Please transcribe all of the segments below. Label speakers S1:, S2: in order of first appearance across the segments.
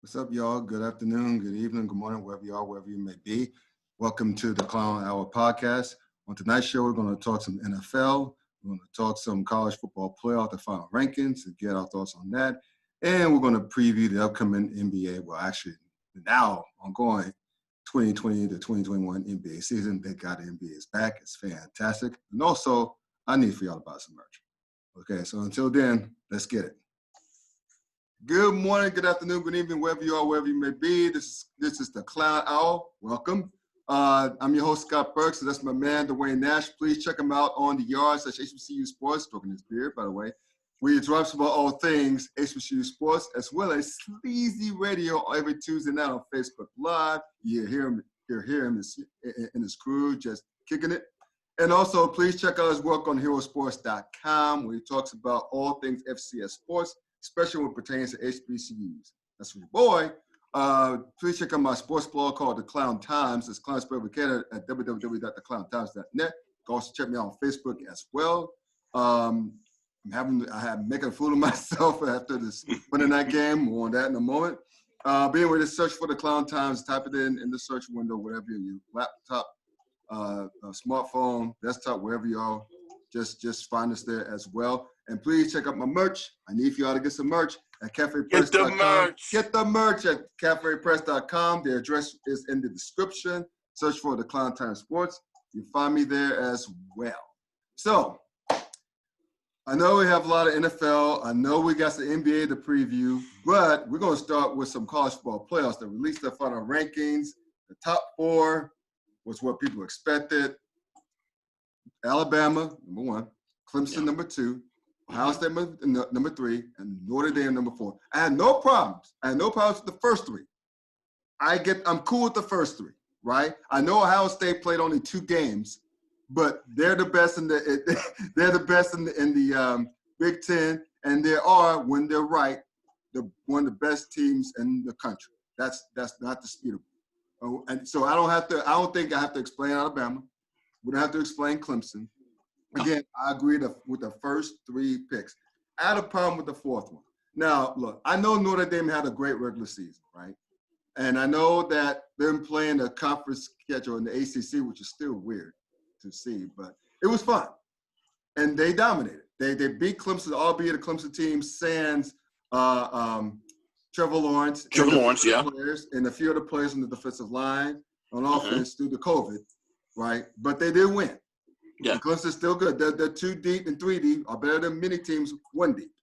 S1: What's up, y'all? Good afternoon, good evening, good morning, wherever you are, wherever you may be. Welcome to the Klown Hour podcast. On tonight's show, we're going to talk some NFL. We're going to talk some college football playoff, the final rankings, and get our thoughts on that. And we're going to preview the upcoming NBA, well, actually, now ongoing 2020 to 2021 NBA season. Thank God the NBA is back. It's fantastic. And also, I need for y'all to buy some merch. Okay, so until then, let's get it. Good morning, good afternoon, good evening, wherever you are, wherever you may be. This is the Klown Hour. Welcome. I'm your host, Scott Burks, and that's my man, Dwyane Nash. Please check him out on the yard /HBCU Sports, stroking his beard, by the way. We drops about all things HBCU Sports, as well as Sleazy Radio every Tuesday night on Facebook Live. You hear him in his crew, just kicking it. And also, please check out his work on herosports.com, where he talks about all things FCS sports, especially when it pertains to HBCUs. That's for your boy. Please check out my sports blog called The Klown Times. It's Klown spelled with K at www.theklowntimes.net. You can also check me out on Facebook as well. I'm making a fool of myself after this Monday night game. More on that in a moment. But anyway, just search for The Klown Times. Type it in the search window, whatever your laptop, smartphone, desktop, wherever you are. Just find us there as well. And please check out my merch. I need for y'all to get some merch at cafepress.com. Get the merch at cafepress.com. The address is in the description. Search for the Klown Times Sports. You find me there as well. So, I know we have a lot of NFL. I know we got some NBA to preview, but we're going to start with some college football playoffs that released their final rankings. The top four was what people expected. Alabama, number one. Clemson, number two. Ohio State, number three. And Notre Dame, number four. I had no problems. With the first three. I'm cool with the first three, right? I know Ohio State played only 2 games, but they're the best in the Big Ten, and they are, when they're right, one of the best teams in the country. That's not disputable. And so I don't think I have to explain Alabama. We don't have to explain Clemson. Again, I agree with the first 3 picks. I had a problem with the fourth one. Now, look, I know Notre Dame had a great regular season, right? And I know that them playing a conference schedule in the ACC, which is still weird to see, but it was fun. And they dominated. They beat Clemson, albeit a Clemson team, sans Trevor Lawrence. Players, and a few other players on the defensive line on offense due to COVID, right? But they did win. Yeah. And Clemson's still good. They're 2 deep and 3 deep are better than many teams 1 deep.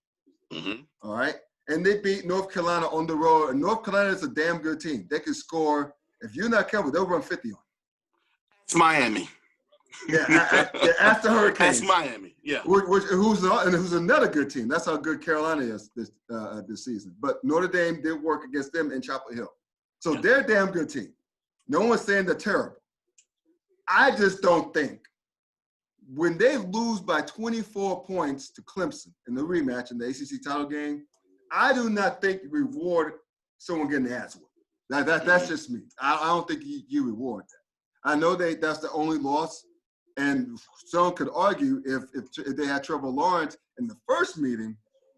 S1: All right? And they beat North Carolina on the road. And North Carolina is a damn good team. They can score. If you're not careful, they'll run 50 on you.
S2: It's Miami.
S1: After Hurricanes.
S2: That's Miami, yeah.
S1: Who's another good team. That's how good Carolina is this season. But Notre Dame did work against them in Chapel Hill. So they're a damn good team. No one's saying they're terrible. I just don't think when they lose by 24 points to Clemson in the rematch in the ACC title game, I do not think you reward someone getting the ass whooped. That's just me. I don't think you reward that. I know that's the only loss, and someone could argue if they had Trevor Lawrence in the first meeting,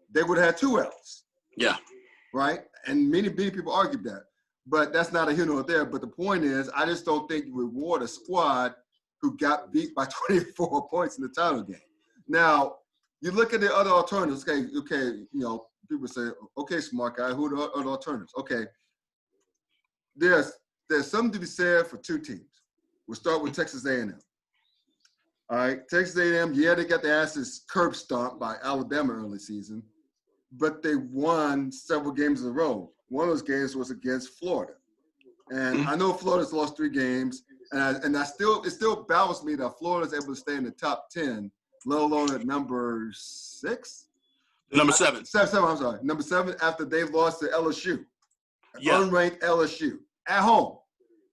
S1: they would have had 2 L's.
S2: Yeah.
S1: Right? And many people argued that. But that's not a here nor there. But the point is, I just don't think you reward a squad who got beat by 24 points in the title game. Now, you look at the other alternatives. Okay, people say, okay, smart guy, who are the other alternatives? Okay, there's something to be said for 2 teams. We'll start with Texas A&M. All right, Texas A&M, they got their asses curb stomped by Alabama early season, but they won several games in a row. One of those games was against Florida. And I know Florida's lost 3 games, and it still baffles me that Florida's able to stay in the top 10, let alone at number 6?
S2: Number 7.
S1: 7, I'm sorry. Number 7 after they lost to LSU. Unranked LSU. At home.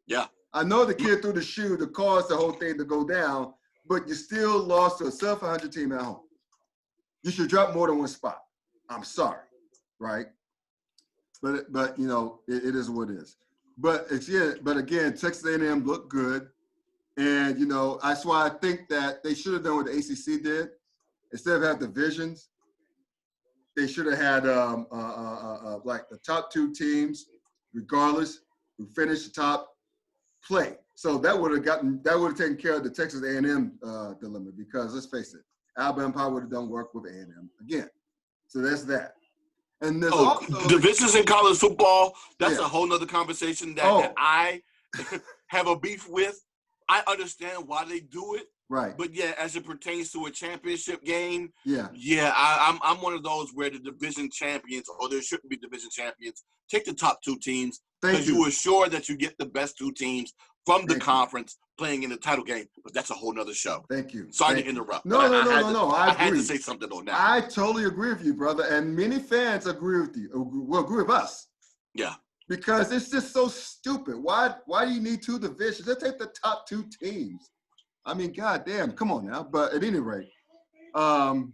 S2: Yeah.
S1: I know the kid threw the shoe to cause the whole thing to go down, but you still lost to a sub-500 team at home. You should drop more than 1 spot. I'm sorry, right? But it is what it is. But again, Texas A&M looked good, and that's why I think that they should have done what the ACC did. Instead of having divisions, they should have had like the top 2 teams regardless who finished the top, play. So that would have taken care of the Texas A&M dilemma, because let's face it, Alabama probably would have done work with A&M again. So that's that. And there's also
S2: divisions in college football. That's
S1: Yeah.
S2: a whole nother conversation that I have a beef with. I understand why they do it,
S1: right.
S2: but yeah, as it pertains to a championship game,
S1: Yeah.
S2: I'm one of those where the division champions, or there shouldn't be division champions, take the top two teams, because you assure that you get the best two teams from the conference playing in the title game. But that's a whole nother show.
S1: Thank you.
S2: Sorry to interrupt.
S1: No. I agree.
S2: had to say something on that.
S1: I totally agree with you, brother. And many fans agree with you. Will agree with us.
S2: Yeah.
S1: Because it's just so stupid. Why do you need two divisions? Let's take the top two teams. I mean, goddamn, come on now. But at any rate, so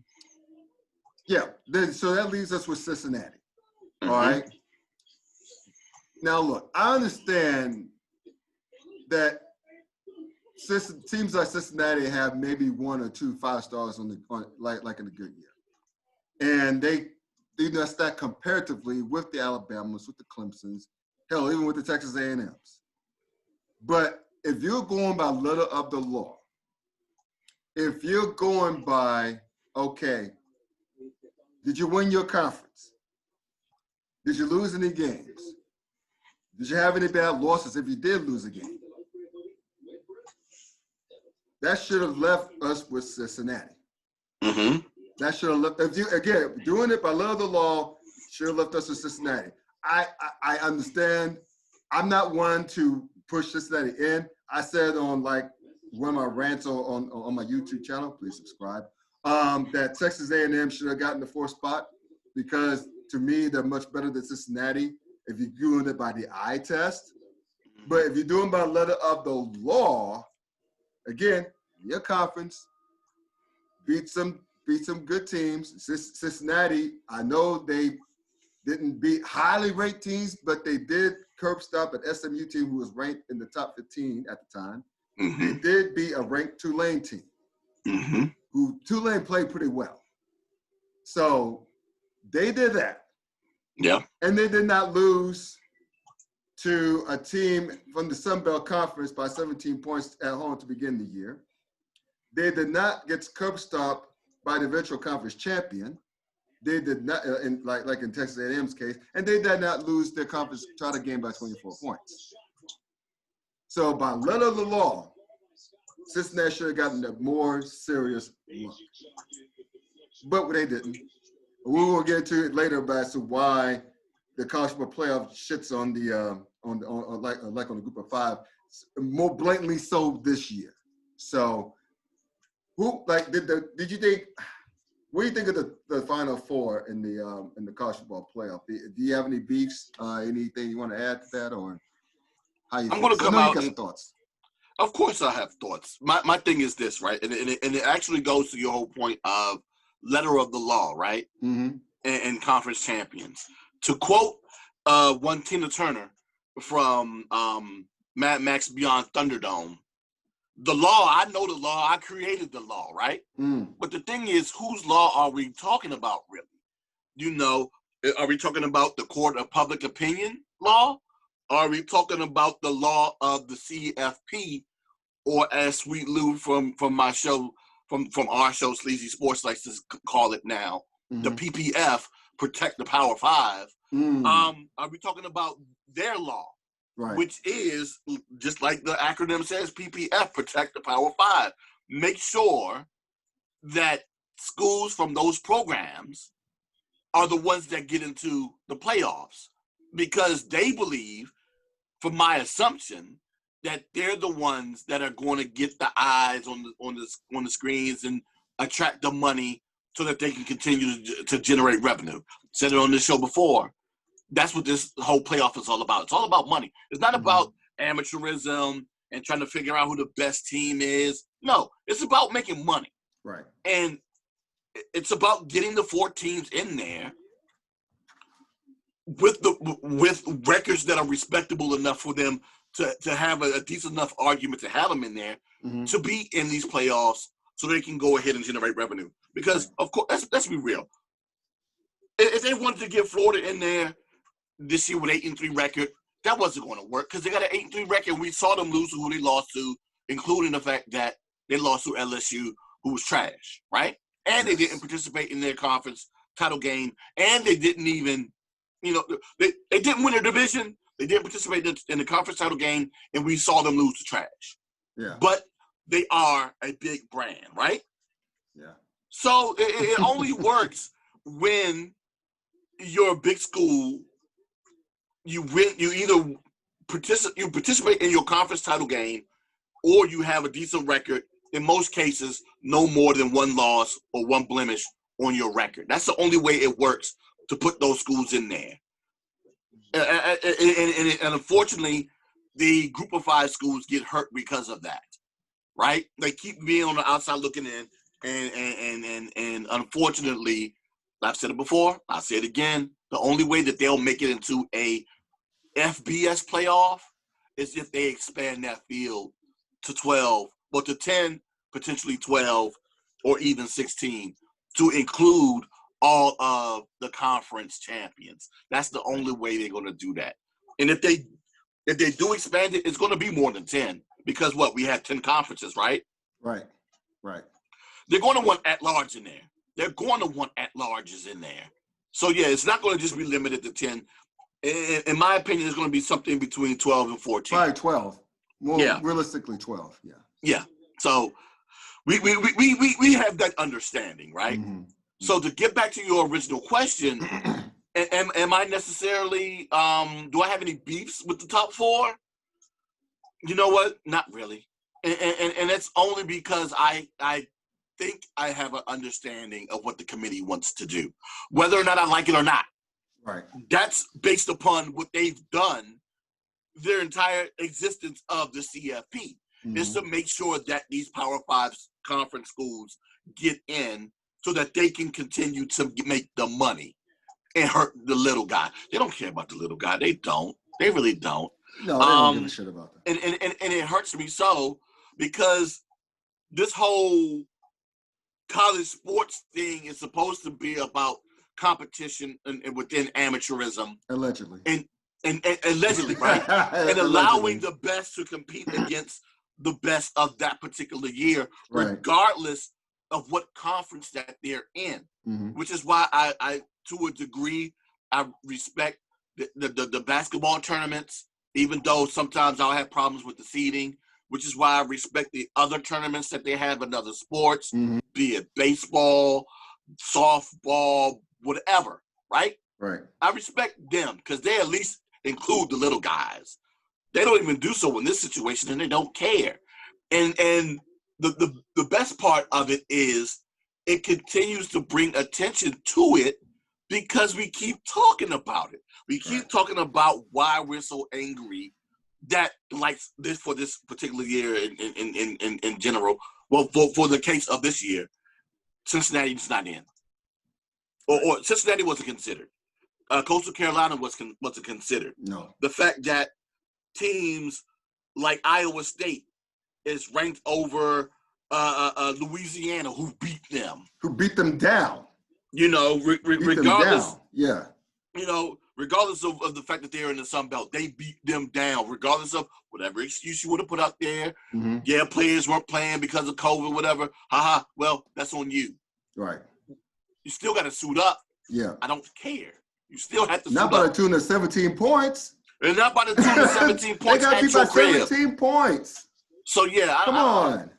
S1: that leaves us with Cincinnati. All right. Now, look, I understand that teams like Cincinnati have maybe 1 or 2 5-stars like in a good year, and they stack comparatively with the Alabamas, with the Clemsons, hell, even with the Texas A&Ms. But if you're going by letter of the law, if you're going by, okay, did you win your conference? Did you lose any games? Did you have any bad losses if you did lose a game? That should have left us with Cincinnati. That should have left, doing it by letter of the law, should have left us with Cincinnati. I understand. I'm not one to push Cincinnati in. I said on one of my rants on my YouTube channel, please subscribe, that Texas A&M should have gotten the 4th spot, because to me, they're much better than Cincinnati if you're doing it by the eye test. But if you're doing by letter of the law, again, your conference, beat some good teams. Cincinnati, I know they didn't beat highly ranked teams, but they did curb stop an SMU team who was ranked in the top 15 at the time. They did beat a ranked Tulane team, who Tulane played pretty well. So they did that.
S2: Yeah.
S1: And they did not lose to a team from the Sun Belt Conference by 17 points at home to begin the year. They did not get curb stopped by the eventual conference champion. They did not, like in Texas A&M's case, and they did not lose their conference title game by 24 points. So by letter of the law, Cincinnati should have gotten a more serious look. But they didn't. We will get to it later as to why the college football playoff shits on the on the group of 5, more blatantly so this year. So did you think? What do you think of the Final Four in the college football playoff? Do you have any beefs? Anything you want to add to that, or how you?
S2: I'm going to come out.
S1: You got some thoughts.
S2: Of course, I have thoughts. My thing is this, right, and it actually goes to your whole point of letter of the law, right, and conference champions. To quote one Tina Turner from Mad Max Beyond Thunderdome. The law, I know the law, I created the law, right? But the thing is, whose law are we talking about, really? You know, are we talking about the court of public opinion law? Are we talking about the law of the CFP, or as Sweet Lou from my show, from our show, Sleazy Sports likes to call it now, the PPF, Protect the Power 5? Are we talking about their law? Right. Which is, just like the acronym says, PPF, Protect the Power 5. Make sure that schools from those programs are the ones that get into the playoffs, because they believe, from my assumption, that they're the ones that are going to get the eyes on the screens and attract the money so that they can continue to generate revenue. Said it on this show before. That's what this whole playoff is all about. It's all about money. It's not about amateurism and trying to figure out who the best team is. No, it's about making money.
S1: Right.
S2: And it's about getting the 4 teams in there with records that are respectable enough for them to have a decent enough argument to have them in there to be in these playoffs, so they can go ahead and generate revenue. Because, of course, let's be real. If they wanted to get Florida in there this year with 8-3 record, that wasn't going to work because they got an 8-3 record. We saw them lose to who they lost to, including the fact that they lost to LSU, who was trash, right? And they didn't participate in their conference title game, and they didn't even, they didn't win their division. They didn't participate in the conference title game, and we saw them lose to trash.
S1: Yeah.
S2: But they are a big brand, right?
S1: Yeah.
S2: So it only works when you're a big school. You win. You either participate in your conference title game, or you have a decent record. In most cases, no more than one loss or one blemish on your record. That's the only way it works to put those schools in there. And unfortunately, the Group of 5 schools get hurt because of that, right? They keep being on the outside looking in, and unfortunately, I've said it before, I'll say it again, the only way that they'll make it into a FBS playoff is if they expand that field to 12, or to 10, potentially 12, or even 16, to include all of the conference champions. That's the only way they're going to do that. And if they do expand it, it's going to be more than 10, because we have 10 conferences, right?
S1: Right.
S2: They're going to want at-large in there. They're going to want at-larges in there. So, yeah, it's not going to just be limited to 10. In my opinion, it's going to be something between 12 and 14.
S1: Probably 12. Realistically 12, yeah.
S2: Yeah. So we have that understanding, right? Mm-hmm. So to get back to your original question, am I necessarily do I have any beefs with the top 4? You know what? Not really. And it's only because I think I have an understanding of what the committee wants to do, whether or not I like it or not.
S1: Right.
S2: That's based upon what they've done their entire existence of the CFP. Mm-hmm. Is to make sure that these Power 5 conference schools get in so that they can continue to make the money and hurt the little guy. They don't care about the little guy. They don't. They really don't.
S1: No, they don't give a shit about that.
S2: And it hurts me so, because this whole college sports thing is supposed to be about competition and within amateurism.
S1: Allegedly.
S2: And allegedly, right? And allowing the best to compete against the best of that particular year, regardless of what conference that they're in. Mm-hmm. Which is why I, to a degree, I respect the basketball tournaments, even though sometimes I'll have problems with the seeding, which is why I respect the other tournaments that they have in other sports, mm-hmm. be it baseball, softball, whatever, right?
S1: Right.
S2: I respect them because they at least include the little guys. They don't even do so in this situation, and they don't care. And the best part of it is it continues to bring attention to it because we keep talking about it. We keep talking about why we're so angry that, like this, for this particular year in general. Well, for the case of this year, Cincinnati's not in, or Cincinnati wasn't considered. Coastal Carolina wasn't considered.
S1: No.
S2: The fact that teams like Iowa State is ranked over Louisiana, who beat them.
S1: Who beat them down.
S2: Regardless.
S1: Yeah.
S2: Regardless of the fact that they're in the Sun Belt, they beat them down, regardless of whatever excuse you would have put out there. Mm-hmm. Yeah, players weren't playing because of COVID, whatever. Haha, well, that's on you.
S1: Right.
S2: You still got to suit up.
S1: Yeah.
S2: I don't care. You still have to suit up.
S1: Not by the tune of 17 points.
S2: And not by the tune of 17 points.
S1: They got to be by 17 points.
S2: So, yeah.
S1: Come on.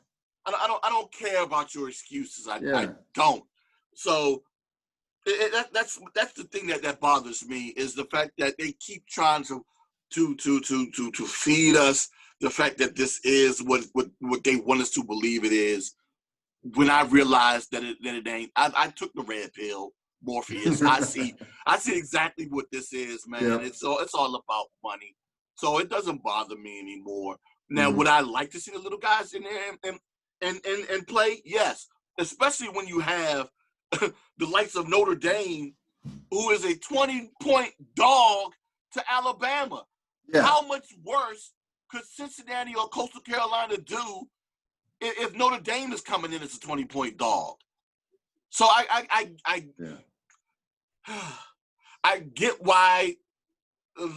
S2: I don't care about your excuses. I don't. So that's the thing that bothers me, is the fact that they keep trying to feed us the fact that this is what they want us to believe it is. When I realized that it ain't. I took the red pill, Morpheus. I see exactly what this is, man. Yep. It's all about money. So it doesn't bother me anymore. Now, would I like to see the little guys in there and play? Yes, especially when you have the likes of Notre Dame, who is a 20-point dog to Alabama. Yeah. How much worse could Cincinnati or Coastal Carolina do if Notre Dame is coming in as a 20-point dog? So I get why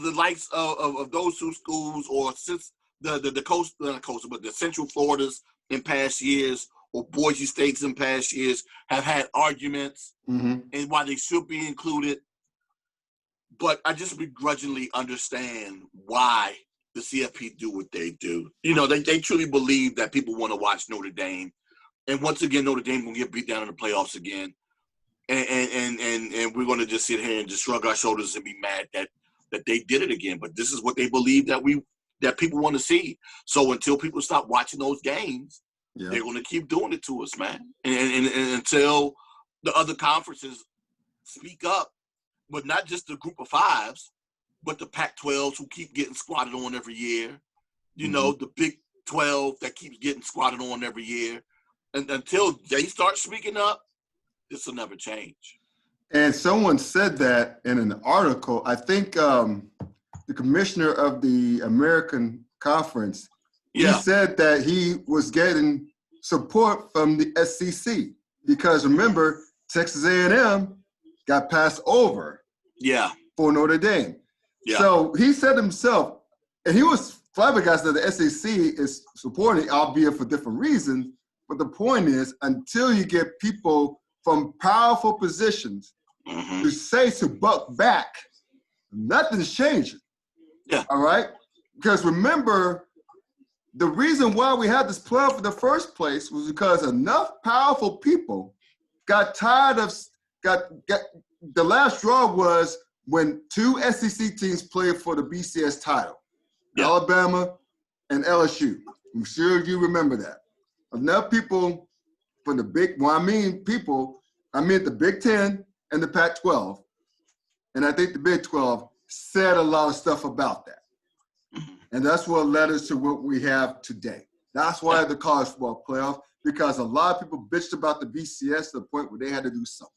S2: the likes of those two schools, or since the coast, not coastal, but the Central Floridas in past years, or Boise States in past years, have had arguments and why they should be included. But I just begrudgingly understand why the CFP do what they do. They truly believe that people want to watch Notre Dame. And once again, Notre Dame going to get beat down in the playoffs again. And we're going to just sit here and just shrug our shoulders and be mad that they did it again. But this is what they believe that people want to see. So until people stop watching those games, they're going to keep doing it to us, man. And until the other conferences speak up, but not just the group of fives, but the Pac-12s who keep getting squatted on every year. The Big 12 that keeps getting squatted on every year. And until they start speaking up, this will never change.
S1: And someone said that in an article. I think the commissioner of the American Conference, he said that he was getting support from the SEC because, remember, Texas A&M got passed over for Notre Dame. Yeah. So he said himself, and he was flabbergasted that the SEC is supporting, albeit for different reasons, but the point is, until you get people from powerful positions to buck back, nothing's changing. Yeah. All right? Because remember, the reason why we had this playoff in the first place was because enough powerful people got tired of the last straw was when two SEC teams played for the BCS title, Alabama and LSU. I'm sure you remember that. Enough people from the I mean the Big Ten and the Pac-12, and I think the Big 12 said a lot of stuff about that. And that's what led us to what we have today. That's why the college football playoff, because a lot of people bitched about the BCS to the point where they had to do something.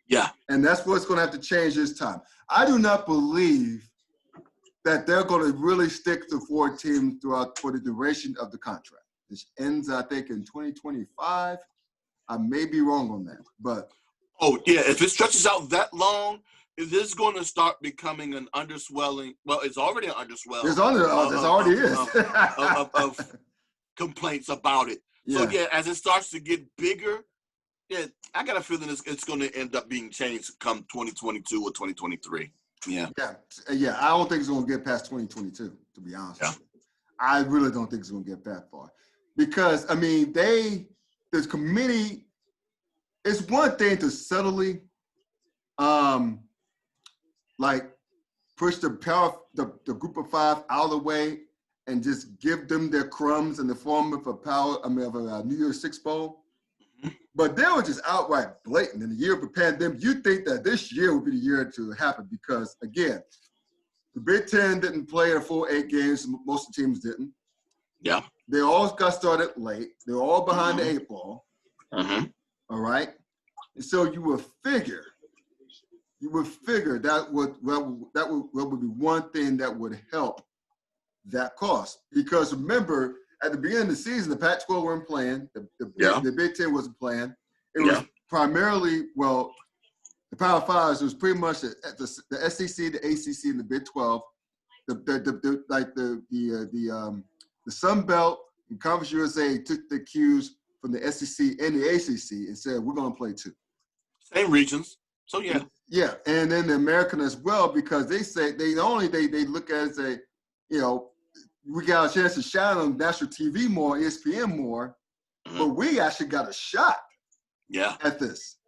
S1: Yeah. And that's what's going to have to change this time. I do not believe that they're going to really stick to 4 teams for the duration of the contract. This ends, I think, in 2025. I may be wrong on that, but.
S2: Oh, yeah. If it stretches out that long, is this going to start becoming an underswelling? Well, it's already an underswelling.
S1: It already is.
S2: of complaints about it. Yeah. So, as it starts to get bigger, I got a feeling it's going to end up being changed come 2022 or 2023. Yeah.
S1: Yeah. I don't think it's going to get past 2022, to be honest with you. I really don't think it's going to get that far. Because, I mean, this committee, it's one thing to subtly, push the group of 5 out of the way and just give them their crumbs in the form of a New Year's Six Bowl. But they were just outright blatant. In the year of the pandemic, you'd think that this year would be the year to happen because, again, the Big Ten didn't play a full 8 games. Most of the teams didn't. Yeah. They all got started late. They were all behind the 8 ball. All right? And so you would figure that would be one thing that would help that cause. Because remember, at the beginning of the season, the Pac-12 weren't playing. The Big Ten wasn't playing. It was primarily, the Power Fives. It was pretty much the SEC, the ACC, and the Big 12. The Sun Belt and Conference USA took the cues from the SEC and the ACC and said, we're going to play 2.
S2: Same regions. So,
S1: Yeah, and then the American as well, because they say they look at it and say, we got a chance to shine on national TV more, ESPN more, but we actually got a shot at this.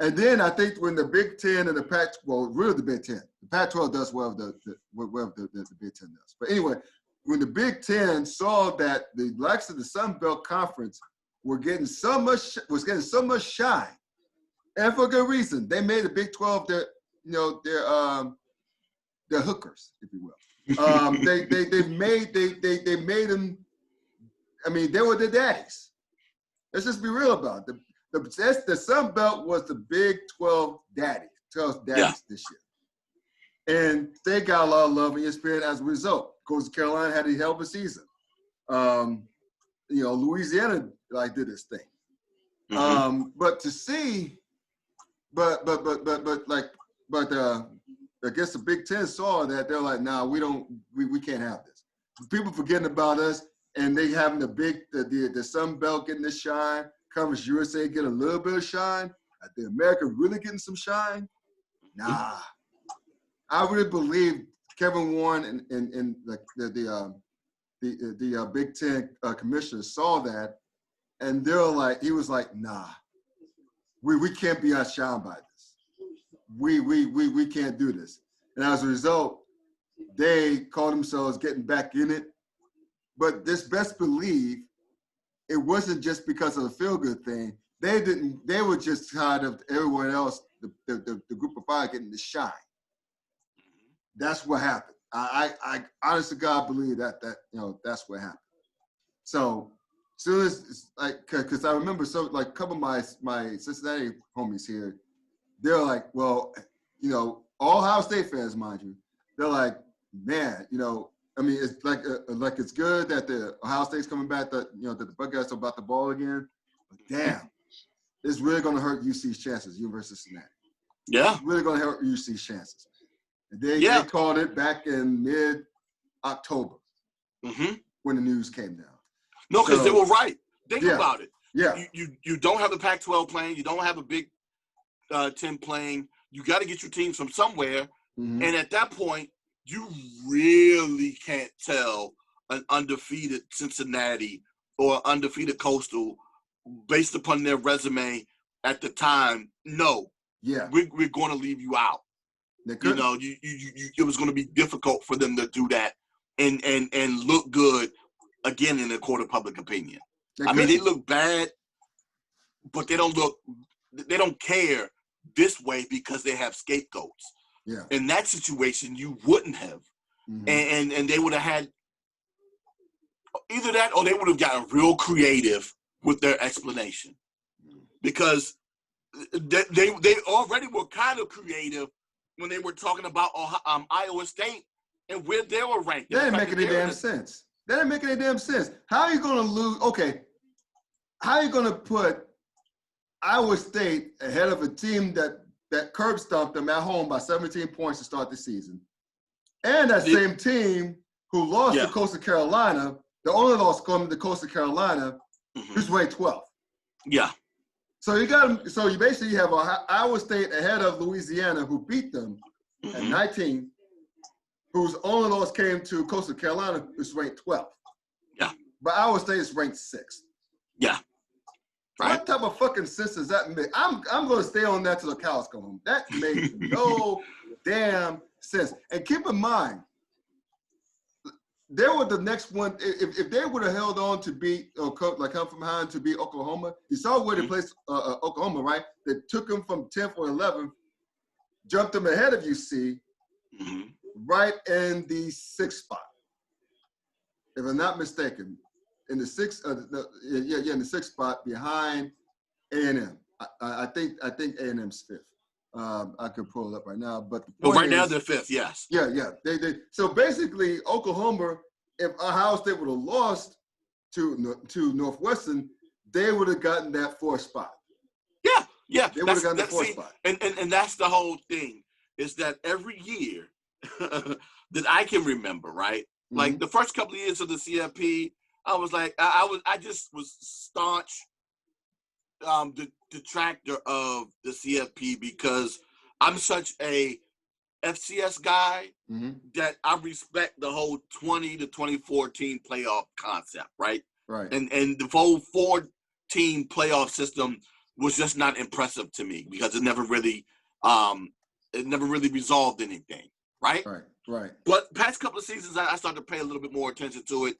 S1: And then I think when the Big Ten and the really the Big Ten, the Pac-12 does well the Big Ten does. But anyway, when the Big Ten saw that the likes of the Sun Belt Conference was getting so much shine, and for good reason, they made the Big 12 their hookers, if you will. They made them. I mean, they were the daddies. Let's just be real about it. The Sun Belt was the Big 12 daddies this year, and they got a lot of love and ESPN as a result. Coastal Carolina had a hell of a season. Louisiana did this thing. But to see, but I guess the Big Ten saw that. They're like, nah, we can't have this. People forgetting about us, and they having the Sun Belt getting the shine. Conference USA get a little bit of shine. The America really getting some shine. Nah, I really believe Kevin Warren and the Big Ten commissioners saw that, and he was like, nah, we can't be outshined by this. We can't do this. And as a result, they call themselves getting back in it. But this best believe it wasn't just because of the feel-good thing. They were just tired of everyone else, the group of five getting the shine. That's what happened. I honest to God believe that that's what happened. So soon as because I remember a couple of my Cincinnati homies here, they're like, well, all Ohio State fans, mind you, they're like, man, I mean, it's like it's good that the Ohio State's coming back, that the Buckeyes are about the ball again. But damn, it's really going to hurt UC's chances, University of Cincinnati.
S2: Yeah,
S1: it's really going to hurt UC's chances. And they called it back in mid-October when the news came down.
S2: No, because they were right. Think about it.
S1: Yeah,
S2: you don't have the Pac-12 playing. You don't have a Big Ten playing. You got to get your teams from somewhere. And at that point, you really can't tell an undefeated Cincinnati or undefeated Coastal based upon their resume at the time. No, we're going to leave you out. It was going to be difficult for them to do that and look good again in the court of public opinion. They look bad, but they don't care this way because they have scapegoats.
S1: Yeah.
S2: In that situation, you wouldn't have. And they would have had either that or they would have gotten real creative with their explanation. Because they already were kind of creative when they were talking about Iowa State and where they were ranked.
S1: That didn't make any damn sense. That didn't make any damn sense. How are you going to lose? Okay. How are you going to put Iowa State ahead of a team that curb stomped them at home by 17 points to start the season? And that same team who lost to Coastal Carolina, the only loss coming to Coastal Carolina, who's ranked 12th.
S2: Yeah.
S1: So you basically have Iowa State ahead of Louisiana, who beat them at 19, whose only loss came to Coastal Carolina, who's ranked 12th.
S2: Yeah.
S1: But Iowa State is ranked 6th.
S2: Yeah. Right.
S1: What type of fucking sense does that make? I'm going to stay on that till the cows come home. That makes no damn sense. And keep in mind, they were the next one. If they would have held on to beat or come from behind to beat Oklahoma, you saw where they placed Oklahoma, right? They took them from 10th or 11th, jumped them ahead of UC, right in the 6th spot, if I'm not mistaken. In the 6th, in the 6th spot behind A&M. I think A&M's 5th. I could pull it up right now, but the point
S2: right now they're 5th. Yes.
S1: Yeah. They. So basically, Oklahoma, if Ohio State would have lost to Northwestern, they would have gotten that 4th spot.
S2: Yeah.
S1: They would have gotten the 4th spot.
S2: And that's the whole thing, is that every year that I can remember, right? Like the first couple of years of the CFP, I was like, I just was staunch detractor of the CFP because I'm such a FCS guy that I respect the whole 20 to 2014 playoff concept, right?
S1: Right.
S2: And the whole 4-team playoff system was just not impressive to me because it never really resolved anything, right?
S1: Right.
S2: But past couple of seasons, I started to pay a little bit more attention to it.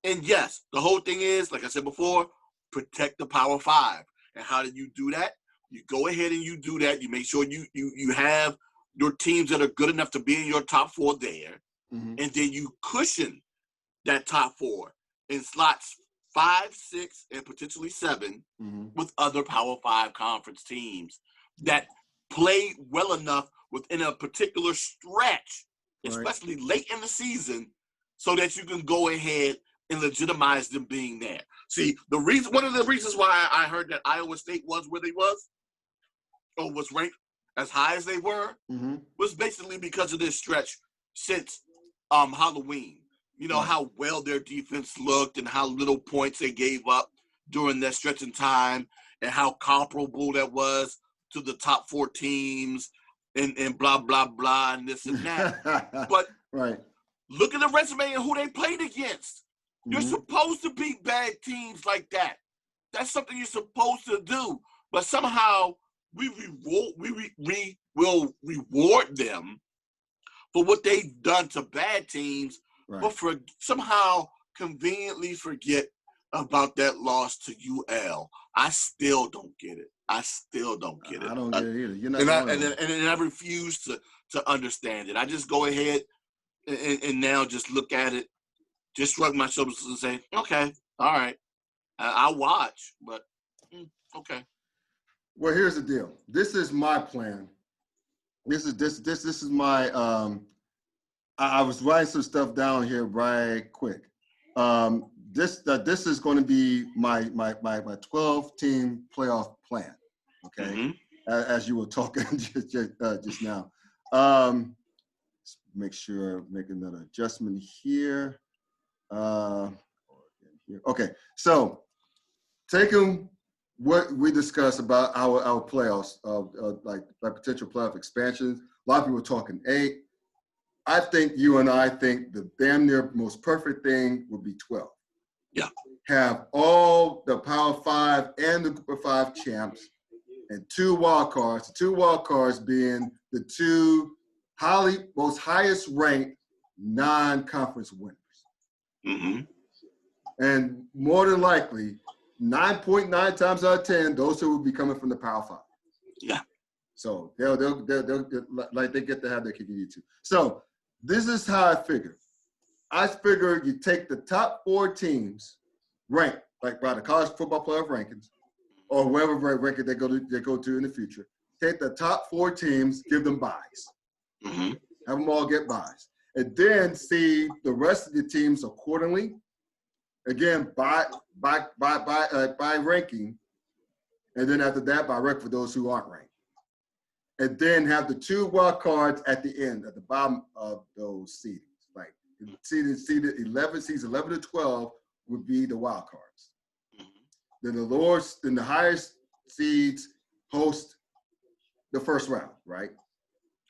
S2: And yes, the whole thing is, like I said before, protect the Power 5. And how do you do that? You go ahead and you do that. You make sure you have your teams that are good enough to be in your top 4 there. And then you cushion that top 4 in slots 5, 6, and potentially 7 with other Power 5 conference teams that play well enough within a particular stretch, especially late in the season, so that you can go ahead and legitimize them being there. See, one of the reasons why I heard that Iowa State was where they was, or was ranked as high as they were was basically because of this stretch since Halloween. You know, how well their defense looked and how little points they gave up during that stretch in time and how comparable that was to the top 4 teams and blah, blah, blah, and this and that. But look at the resume and who they played against. You're supposed to beat bad teams like that. That's something you're supposed to do. But somehow we will reward them for what they've done to bad teams, but somehow conveniently forget about that loss to UL. I still don't get it. I don't get it either. You're not and I refuse to understand it. I just go ahead and now just look at it, just shrug my shoulders and say, okay, all right, I'll watch, but okay.
S1: Well, here's the deal. This is my plan. This is my. I was writing some stuff down here right quick. This is going to be my 12-team playoff plan. Okay, as you were talking just now. Let's make sure make another adjustment here. Okay, so taking what we discussed about our playoffs, like potential playoff expansions. A lot of people are talking 8. I think you and I think the damn near most perfect thing would be 12.
S2: Yeah.
S1: Have all the Power 5 and the Group of 5 champs and 2 wild cards. The 2 wild cards being the 2 most highest ranked non-conference winners. And more than likely, 9.9 times out of 10, those 2 will be coming from the Power 5.
S2: Yeah.
S1: So they'll like they get to have their KD too. So this is how I figure. I figure you take the top 4 teams ranked, like by the college football playoff rankings, or wherever ranking they go to in the future. Take the top 4 teams, give them buys. Have them all get buys, and then see the rest of the teams accordingly. Again, by ranking, and then after that, by rank for those who aren't ranked. And then have the 2 wild cards at the end, at the bottom of those seedings. Like seeded 11, seeds 11 to 12 would be the wild cards. Then the highest seeds host the first round, right?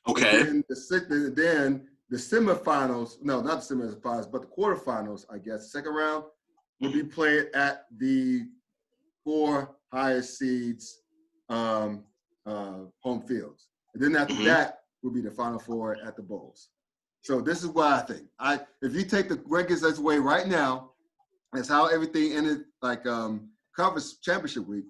S2: Okay.
S1: And then the semifinals, no, not the semifinals, but the quarterfinals, I guess, second round, will be played at the 4 highest seeds home fields. And then after that will be the Final 4 at the Bowls. So this is what I think. If you take the rankings that's way right now, that's how everything ended, like conference championship week,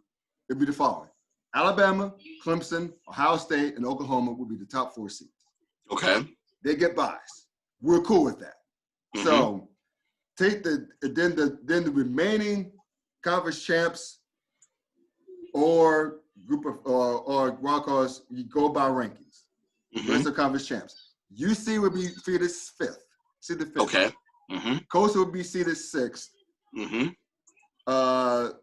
S1: it'd be the following. Alabama, Clemson, Ohio State, and Oklahoma will be the top 4 seeds.
S2: Okay.
S1: They get buys. We're cool with that. So take then the remaining conference champs or group of or wild cards, you go by rankings. Rest of conference champs. UC would be seeded 5th. Seeded 5th.
S2: Okay.
S1: Coastal would be seeded 6th.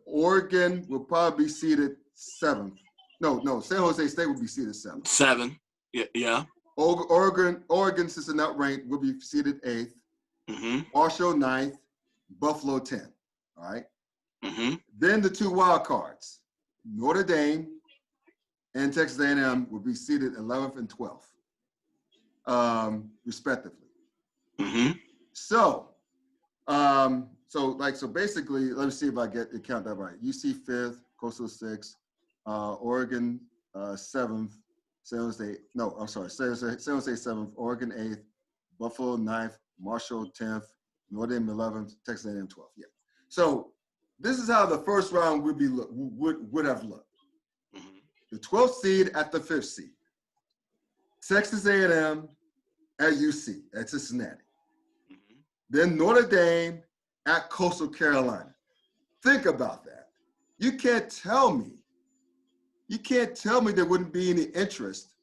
S1: Oregon will probably be seeded 7th. No, San Jose State would be seeded 7th.
S2: 7. Yeah.
S1: Oregon, since they're not ranked, will be seeded 8th. Marshall 9th. Buffalo 10th. All right. Then the 2 wild cards, Notre Dame and Texas A&M, will be seeded 11th and 12th, respectively. So basically, let me see if I count that right. UC 5th, Coastal 6th, Oregon 7th, San Jose 7th, Oregon 8th, Buffalo 9th, Marshall 10th, Notre Dame 11th, Texas A&M 12th. Yeah. So this is how the first round would have looked. The 12th seed at the 5th seed. Texas A&M at UC, at Cincinnati. Then Notre Dame at Coastal Carolina. Think about that. You can't tell me there wouldn't be any interest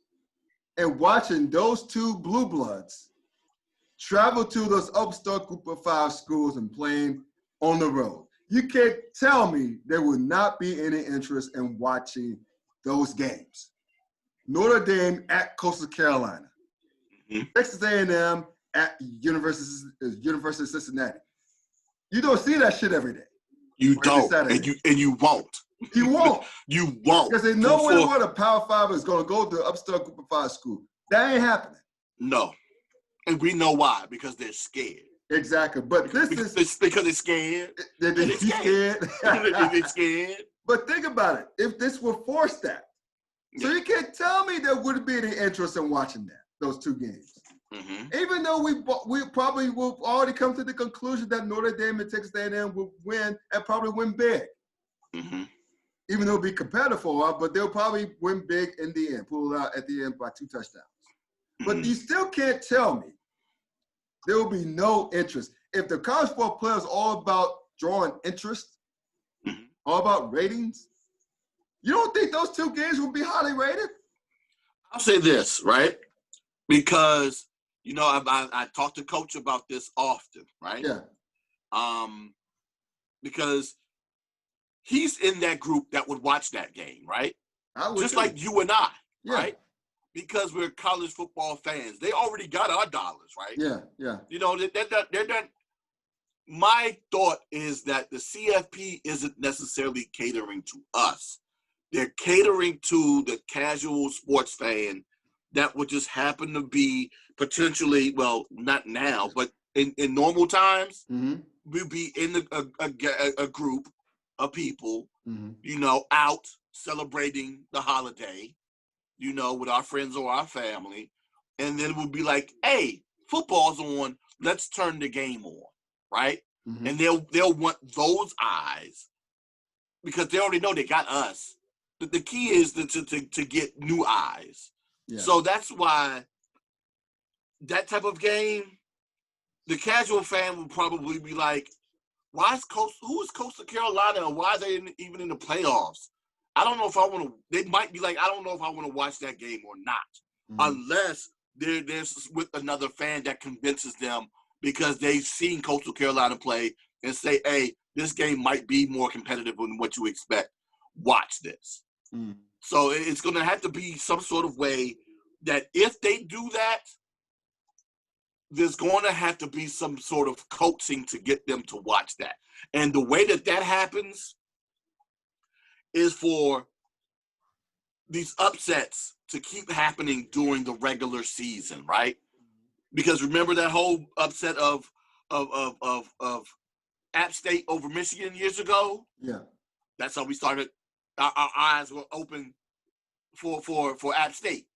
S1: in watching those 2 blue bloods travel to those upstart Group of 5 schools and playing on the road. You can't tell me there would not be any interest in watching those games. Notre Dame at Coastal Carolina. Texas A&M at University of Cincinnati. You don't see that shit every day.
S2: You don't, and you won't.
S1: You won't.
S2: You won't.
S1: Because they know where the Power 5 is going to go to the upstart Group of 5 school. That ain't happening.
S2: No. And we know why, because they're scared.
S1: Exactly. But because
S2: they're scared.
S1: They're scared.
S2: They're scared.
S1: But think about it. If this were forced that. So you can't tell me there wouldn't be any interest in watching those two games. Even though we probably will already come to the conclusion that Notre Dame and Texas A&M will win and probably win big. Even though it'll be competitive for a while, but they'll probably win big in the end, pull it out at the end by 2 touchdowns. But you still can't tell me there will be no interest. If the college football player is all about drawing interest, all about ratings, you don't think those two games will be highly rated?
S2: I'll say this, right? Because, I talk to Coach about this often, right?
S1: Yeah.
S2: Because he's in that group that would watch that game, right? Just
S1: too.
S2: like you and I, right? Because we're college football fans. They already got our dollars, right?
S1: Yeah.
S2: They're done. My thought is that the CFP isn't necessarily catering to us. They're catering to the casual sports fan that would just happen to be potentially, well, not now, but in normal times, we'll be in a group of people, out celebrating the holiday, with our friends or our family. And then we'll be like, hey, football's on, let's turn the game on, right? And they'll want those eyes because they already know they got us. But the key is to get new eyes. Yeah. So that's why that type of game, the casual fan will probably be like, who is Coastal Carolina and why are they even in the playoffs? I don't know if I want to, they might be like, I don't know if I want to watch that game or not, unless there's with another fan that convinces them because they've seen Coastal Carolina play and say, hey, this game might be more competitive than what you expect. Watch this. So it's going to have to be some sort of way that if they do that, there's going to have to be some sort of coaching to get them to watch that. And the way that happens is for these upsets to keep happening during the regular season, right? Because remember that whole upset of App State over Michigan years ago?
S1: Yeah.
S2: That's how we started. Our eyes were open for App State.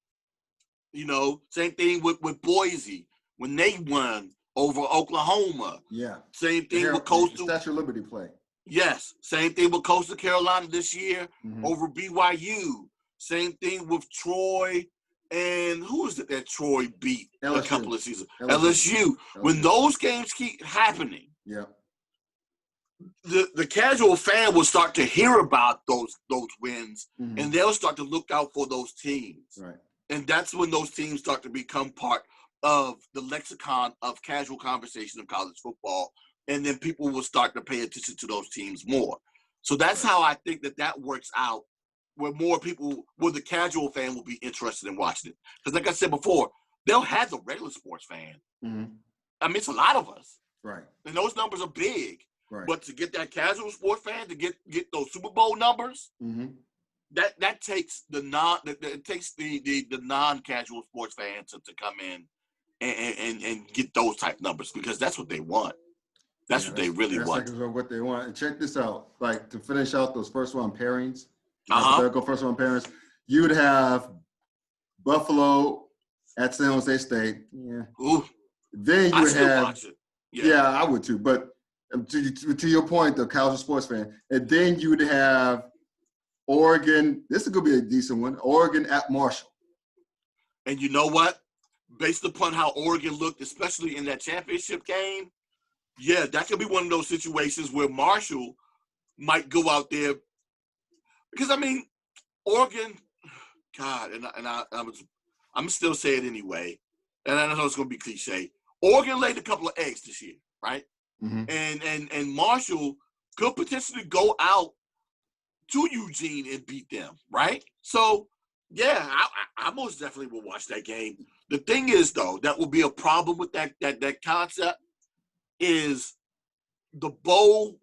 S2: Same thing with Boise when they won over Oklahoma.
S1: Yeah.
S2: Same thing with Coastal.
S1: Statue of Liberty play.
S2: Yes. Same thing with Coastal Carolina this year over BYU. Same thing with Troy. And who is it that Troy beat
S1: LSU.
S2: A couple of seasons? LSU. When those games keep happening, the casual fan will start to hear about those wins, and they'll start to look out for those teams.
S1: Right.
S2: And that's when those teams start to become part of the lexicon of casual conversation of college football, and then people will start to pay attention to those teams more. So that's how I think that works out, where more people, where the casual fan will be interested in watching it. Because like I said before, they'll have the regular sports fan. I mean, it's a lot of us.
S1: Right.
S2: And those numbers are big.
S1: Right.
S2: But to get that casual sports fan to get those Super Bowl numbers, that takes the non-casual sports fan to come in and get those type numbers because that's what they want. That's what they really want.
S1: That's what they want. And check this out. Like to finish out those first round pairings, first round pairings, you would have Buffalo at San Jose State. Yeah.
S2: Ooh.
S1: Then you would have.
S2: Watch it.
S1: Yeah, I would too. But to your point, the casual sports fan, and then you would have Oregon. This is going to be a decent one. Oregon at Marshall.
S2: And you know what? Based upon how Oregon looked, especially in that championship game, yeah, that could be one of those situations where Marshall might go out there. Because, I mean, Oregon, God, I'm still saying it anyway, and I know it's going to be cliche. Oregon laid a couple of eggs this year, right? And Marshall could potentially go out to Eugene and beat them, right? So Yeah, I most definitely will watch that game. The thing is, though, that will be a problem with that concept is the bowl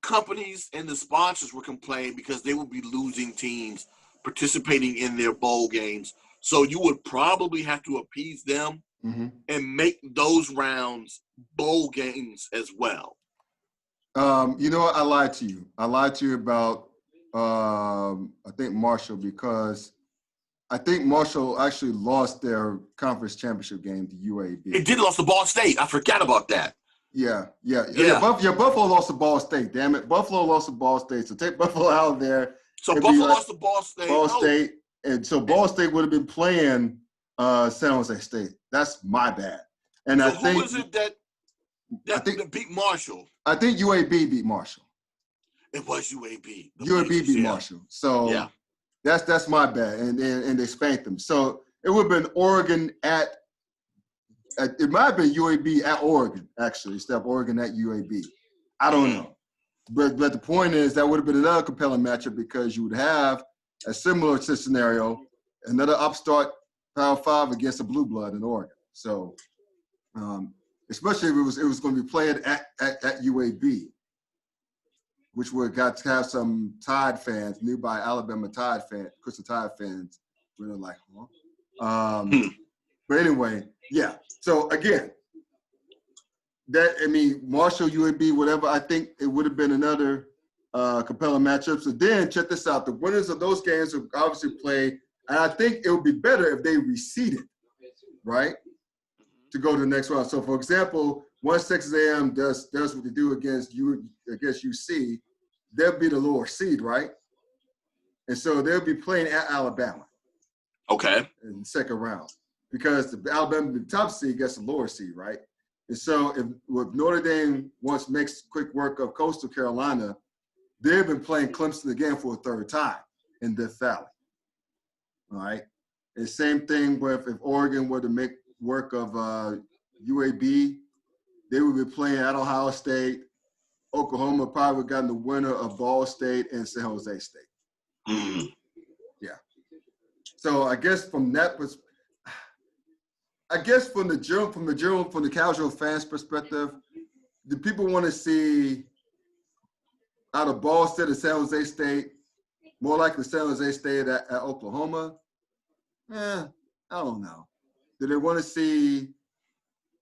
S2: companies and the sponsors will complain because they will be losing teams participating in their bowl games. So you would probably have to appease them and make those rounds bowl games as well.
S1: You know what? I lied to you. I lied to you about, I think Marshall, because I think Marshall actually lost their conference championship game to UAB.
S2: It did lose to Ball State. I forgot about that.
S1: Yeah. Buffalo lost to Ball State. Damn it, Buffalo lost to Ball State. So take Buffalo out of there.
S2: So Buffalo lost to Ball State.
S1: And so Ball State would have been playing San Jose State. That's my bad. And
S2: so
S1: I think
S2: who is it that beat Marshall?
S1: I think UAB beat Marshall.
S2: It was UAB.
S1: UAB beat Marshall. So
S2: yeah.
S1: That's my bad, and they spanked them. So it would have been Oregon at it might have been UAB at Oregon, actually, instead of Oregon at UAB. I don't know. But the point is that would have been another compelling matchup because you would have a similar scenario, another upstart Power 5 against a blue blood in Oregon. So especially if it was going to be played at UAB, which would got to have some Tide fans, nearby Alabama Tide fans, Crystal Tide fans, really like, huh? But anyway, yeah. So again, Marshall, UAB, whatever. I think it would have been another compelling matchup. So then, check this out: the winners of those games will obviously play, and I think it would be better if they reseeded, right, to go to the next round. So, for example, once Texas A&M does what they do against UC, they'll be the lower seed, right? And so they'll be playing at Alabama.
S2: Okay.
S1: In the second round, because the Alabama, the top seed, gets the lower seed, right? And so if Notre Dame makes quick work of Coastal Carolina, they've been playing Clemson again for a third time in Death Valley. All right. And same thing with if Oregon were to make work of UAB, they would be playing at Ohio State. Oklahoma probably would have gotten the winner of Ball State and San Jose State. Yeah. So I guess from that perspective, from the casual fans perspective, do people want to see out of Ball State and San Jose State, more likely San Jose State at Oklahoma? I don't know. Do they want to see,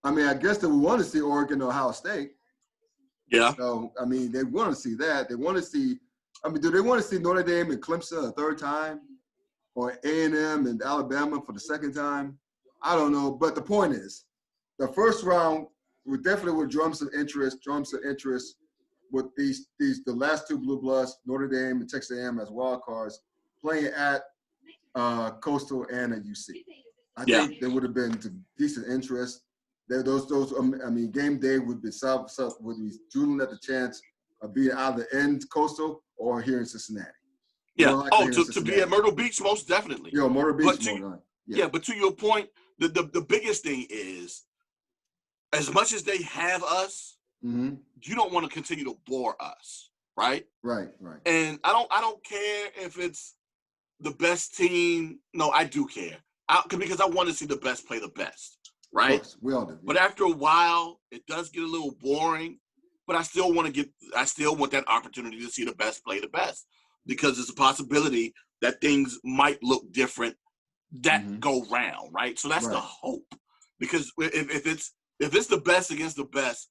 S1: I guess they would want to see Oregon or Ohio State.
S2: Yeah.
S1: So, they want to see that. They want to see, do they want to see Notre Dame and Clemson a third time? Or A&M and Alabama for the second time? I don't know. But the point is, the first round would definitely drum some interest with the last two blue bloods, Notre Dame and Texas A&M as wild cards, playing at Coastal and at UC. I think there would have been decent interest. Game day would be drooling at the chance of being either in Coastal or here in Cincinnati.
S2: Yeah. To be at Myrtle Beach, most definitely.
S1: Yeah, Myrtle Beach.
S2: But to your point, the biggest thing is, as much as they have us, you don't want to continue to bore us, right?
S1: Right.
S2: And I don't care if it's the best team. No, I do care. Because I want to see the best play the best, right?
S1: Of course, we all do. Yeah.
S2: But after a while, it does get a little boring. But I still want that opportunity to see the best play the best, because it's a possibility that things might look different that go round, right? So that's the hope. Because if it's the best against the best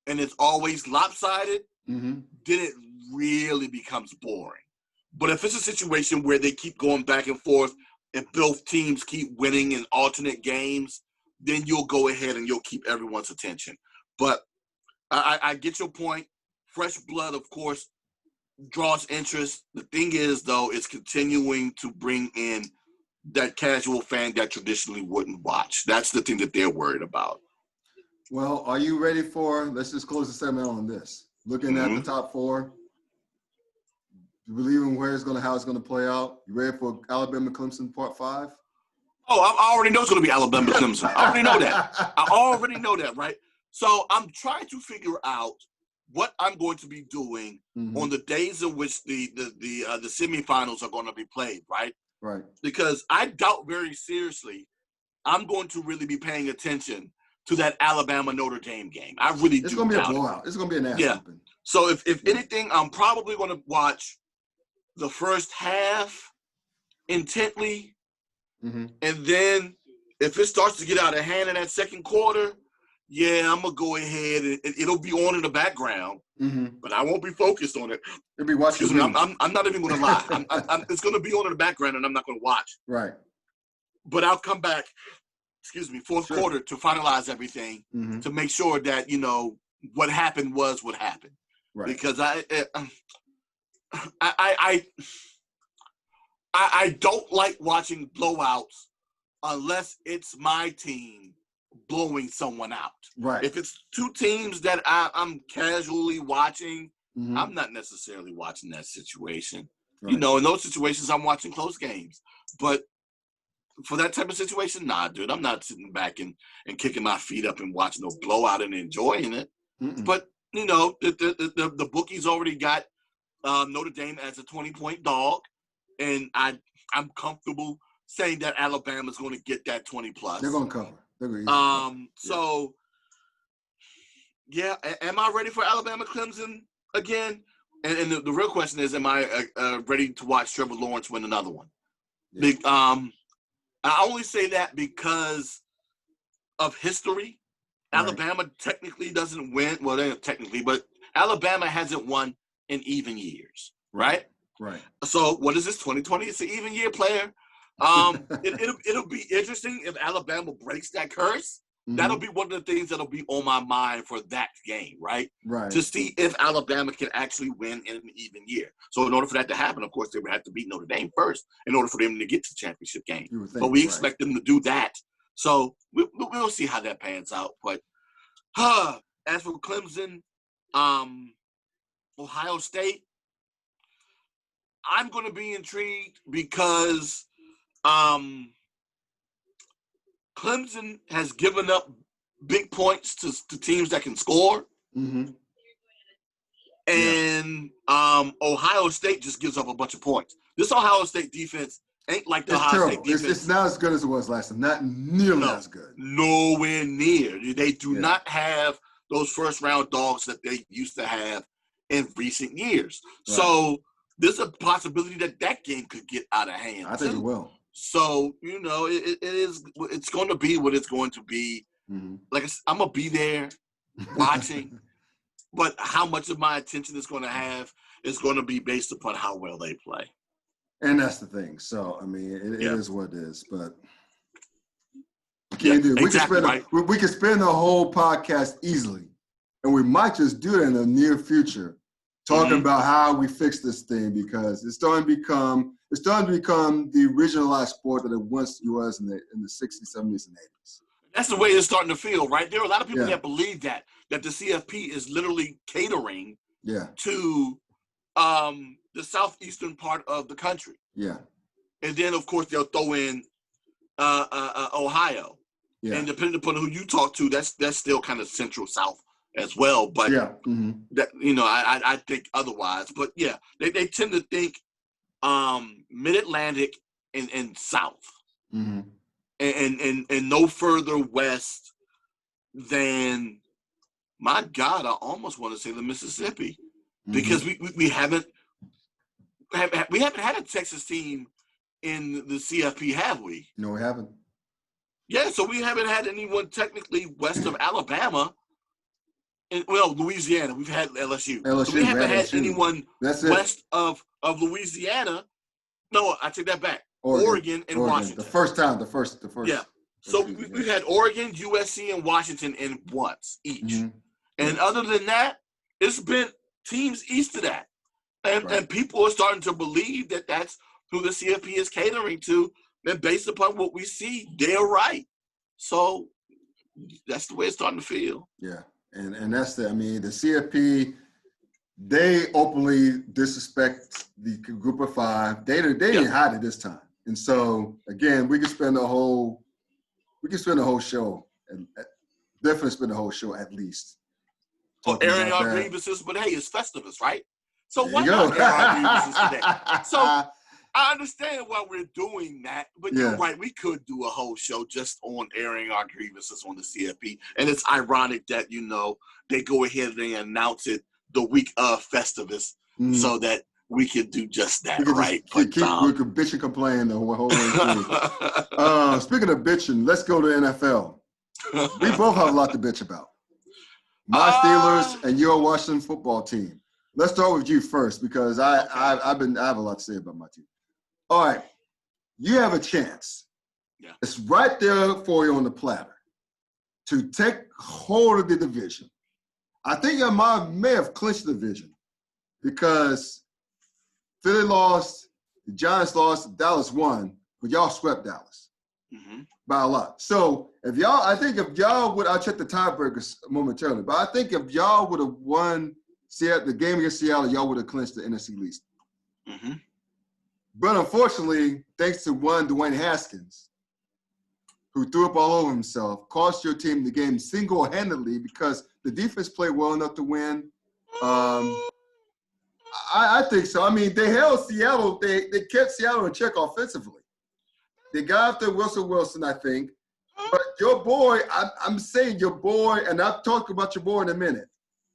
S2: and it's always lopsided, then it really becomes boring. But if it's a situation where they keep going back and forth and both teams keep winning in alternate games, then you'll go ahead and you'll keep everyone's attention. But I get your point. Fresh blood, of course, draws interest. The thing is, though, it's continuing to bring in that casual fan that traditionally wouldn't watch. That's the thing that they're worried about.
S1: Well, are you ready let's just close the segment on this. Looking at the top four, you believe in how it's going to play out? You ready for Alabama Clemson Part 5?
S2: Oh, I already know it's going to be Alabama Clemson. I already know that. I already know that, right? So I'm trying to figure out what I'm going to be doing on the days in which the semifinals are going to be played, right?
S1: Right.
S2: Because I doubt very seriously I'm going to really be paying attention to that Alabama-Notre Dame game. I really do.
S1: It's going to be a blowout. It's going to be an ass whooping.
S2: So if anything, I'm probably going to watch the first half intently. Mm-hmm. And then if it starts to get out of hand in that second quarter, yeah, I'm going to go ahead and it'll be on in the background, but I won't be focused on it.
S1: You'll be watching.
S2: Excuse me, I'm not even going to lie. It's going to be on in the background and I'm not going to watch.
S1: Right.
S2: But I'll come back, fourth quarter to finalize everything to make sure that, what happened was what happened. Right. Because I don't like watching blowouts unless it's my team blowing someone out.
S1: Right.
S2: If it's two teams that I'm casually watching, I'm not necessarily watching that situation. Right. In those situations, I'm watching close games. But for that type of situation, nah, dude, I'm not sitting back and kicking my feet up and watching no blowout and enjoying it. But, the bookies already got Notre Dame as a 20-point dog, and I'm comfortable saying that Alabama's going to get that 20+.
S1: They're going to cover. They're going to cover.
S2: So, yeah, am I ready for Alabama-Clemson again? And the real question is, am I ready to watch Trevor Lawrence win another one? Yeah. I only say that because of history. Right. Alabama technically doesn't win. Well, they technically, but Alabama hasn't won in even years, right?
S1: Right.
S2: So what is this, 2020? It's an even year player. It'll be interesting if Alabama breaks that curse. That'll be one of the things that'll be on my mind for that game, right? Right. To see if Alabama can actually win in an even year. So in order for that to happen, of course, they would have to beat Notre Dame first in order for them to get to the championship game. But we expect them to do that. So we'll see how that pans out. But as for Clemson, Ohio State, I'm going to be intrigued because Clemson has given up big points to teams that can score. And Ohio State just gives up a bunch of points. This Ohio State defense ain't like the Ohio State defense.
S1: It's not as good as it was last time. Not nearly as good.
S2: Nowhere near. They do not have those first-round dogs that they used to have in recent years. Right. So there's a possibility that game could get out of hand.
S1: I think it will.
S2: So, it's going to be what it's going to be. Like I said, I'm going to be there watching, but how much of my attention it's going to have is going to be based upon how well they play.
S1: And that's the thing. So, I mean, it is what it is, but we can't do it. We can spend the whole podcast easily, and we might just do it in the near future, talking about how we fix this thing, because it's starting to become the regionalized sport that it once was in the 60s, 70s, and 80s.
S2: That's the way it's starting to feel, right? There are a lot of people that believe that the CFP is literally catering to the southeastern part of the country. Yeah. And then, of course, they'll throw in Ohio. Yeah. And depending upon who you talk to, that's still kind of central south as well. But that, I think otherwise. But yeah, they tend to think mid-Atlantic and south. And no further west than, my God, I almost want to say the Mississippi, because we haven't had a Texas team in the CFP, have we?
S1: No, we haven't.
S2: Yeah, so we haven't had anyone technically west of Alabama. Louisiana, we've had LSU. So we haven't had anyone west of Louisiana. No, I take that back. Oregon and Washington.
S1: The first time.
S2: Yeah. So we've had Oregon, USC, and Washington in once each. And other than that, it's been teams east of that. And people are starting to believe that that's who the CFP is catering to. And based upon what we see, they're right. So that's the way it's starting to feel.
S1: Yeah. And that's the CFP, they openly disrespect the group of five. They didn't hide it this time. And so, again, we could spend the whole show, and definitely spend the whole show at least.
S2: Airing our grievances, but hey, it's Festivus, right? So why not air our grievances today? So I understand why we're doing that, but you're right. We could do a whole show just on airing our grievances on the CFB. And it's ironic that, they go ahead and they announce it the week of Festivus so that we can do just that, right?
S1: We could bitch and complain the whole way through. Speaking of bitching, let's go to NFL. We both have a lot to bitch about. My Steelers and your Washington football team. Let's start with you first because I have a lot to say about my team. All right, you have a chance. Yeah. It's right there for you on the platter to take hold of the division. I think you may have clinched the division because Philly lost, the Giants lost, Dallas won, but y'all swept Dallas by a lot. So if y'all would, I'll check the tiebreakers momentarily, but I think if y'all would have won the game against Seattle, y'all would have clinched the NFC East. But unfortunately, thanks to one Dwyane Haskins, who threw up all over himself, cost your team the game single-handedly because the defense played well enough to win. I think so. I mean, they held Seattle. They kept Seattle in check offensively. They got after Wilson, I think. But your boy, I'm saying your boy, and I'll talk about your boy in a minute.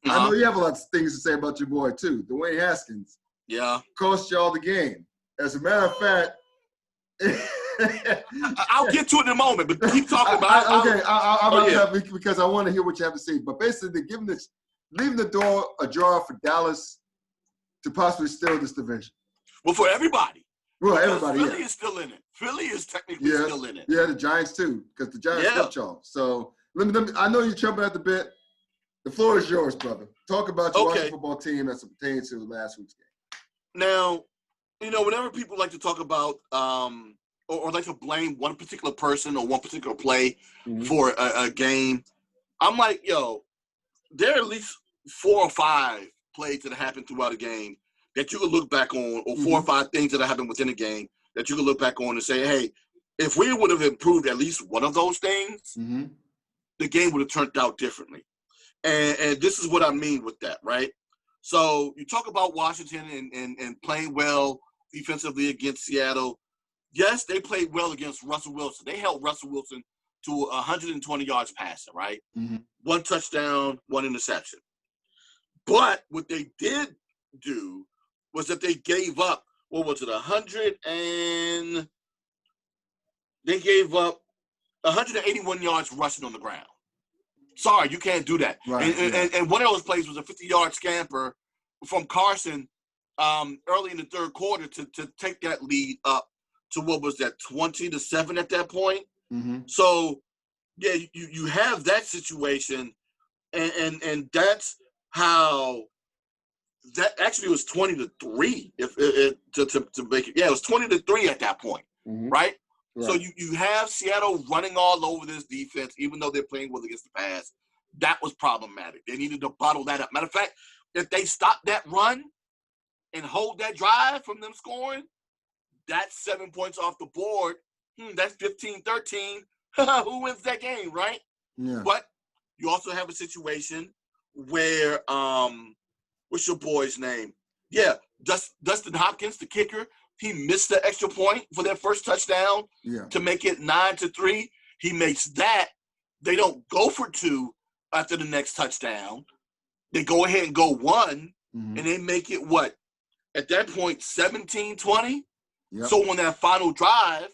S1: I know you have a lot of things to say about your boy, too. Dwyane Haskins. Yeah. Cost y'all the game. As a matter of fact,
S2: I'll get to it in a moment, but keep talking about it.
S1: I'll because I want to hear what you have to say. But basically, leaving the door ajar for Dallas to possibly steal this division.
S2: Well, for everybody.
S1: Well, everybody,
S2: Philly is still in it. Philly is technically still in it.
S1: Yeah, the Giants too, because the Giants swept y'all. So I know you're jumping at the bit. The floor is yours, brother. Talk about your Washington football team as it pertains to last week's game.
S2: Now, whenever people like to talk about or like to blame one particular person or one particular play for a game, I'm like, there are at least 4 or 5 plays that happened throughout a game that you could look back on, or 4 or 5 things that happened within a game that you could look back on and say, hey, if we would have improved at least one of those things, the game would have turned out differently. And this is what I mean with that, right? So you talk about Washington and playing well defensively against Seattle. Yes, they played well against Russell Wilson. They held Russell Wilson to 120 yards passing, right? 1 touchdown, 1 interception. But what they did do was that they gave up, 181 yards rushing on the ground. Sorry, you can't do that. Right, and one of those plays was a 50-yard scamper from Carson early in the third quarter to take that lead up to 20-7 at that point. So, yeah, you have that situation, and that's how that actually was 20-3 to make it. Yeah, it was 20-3 at that point, right? So you have Seattle running all over this defense, even though they're playing well against the pass. That was problematic. They needed to bottle that up. Matter of fact, if they stop that run and hold that drive from them scoring, that's 7 points off the board. That's 15-13. Who wins that game, right? Yeah. But you also have a situation where what's your boy's name? Yeah, Dustin Hopkins, the kicker. He missed the extra point for their first touchdown to make it 9-3. He makes that. They don't go for 2 after the next touchdown. They go ahead and go 1, and they make it at that point, 17-20. Yep. So on that final drive,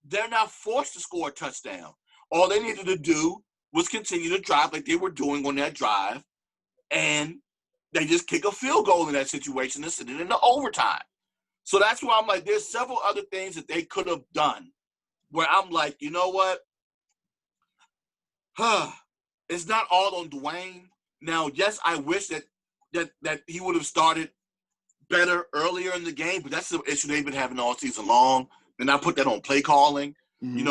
S2: they're not forced to score a touchdown. All they needed to do was continue to drive like they were doing on that drive, and they just kick a field goal in that situation and send it into overtime. So that's why I'm like, there's several other things that they could have done where I'm like, you know what? It's not all on Dwyane. Now, yes, I wish that he would have started better earlier in the game, but that's the issue they've been having all season long. And I put that on play calling. He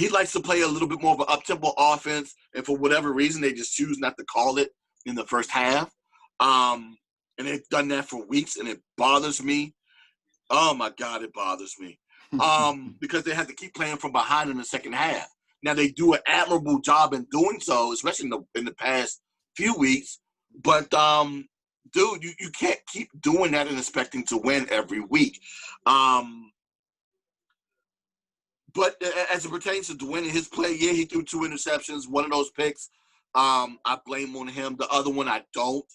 S2: likes to play a little bit more of an up-tempo offense, and for whatever reason, they just choose not to call it in the first half. And they've done that for weeks, and it bothers me. Oh, my God, it bothers me. Because they have to keep playing from behind in the second half. Now, they do an admirable job in doing so, especially in the past few weeks. But dude, you can't keep doing that and expecting to win every week. But as it pertains to Dwyane and his play, yeah, he threw 2 interceptions. One of those picks, I blame on him. The other one, I don't.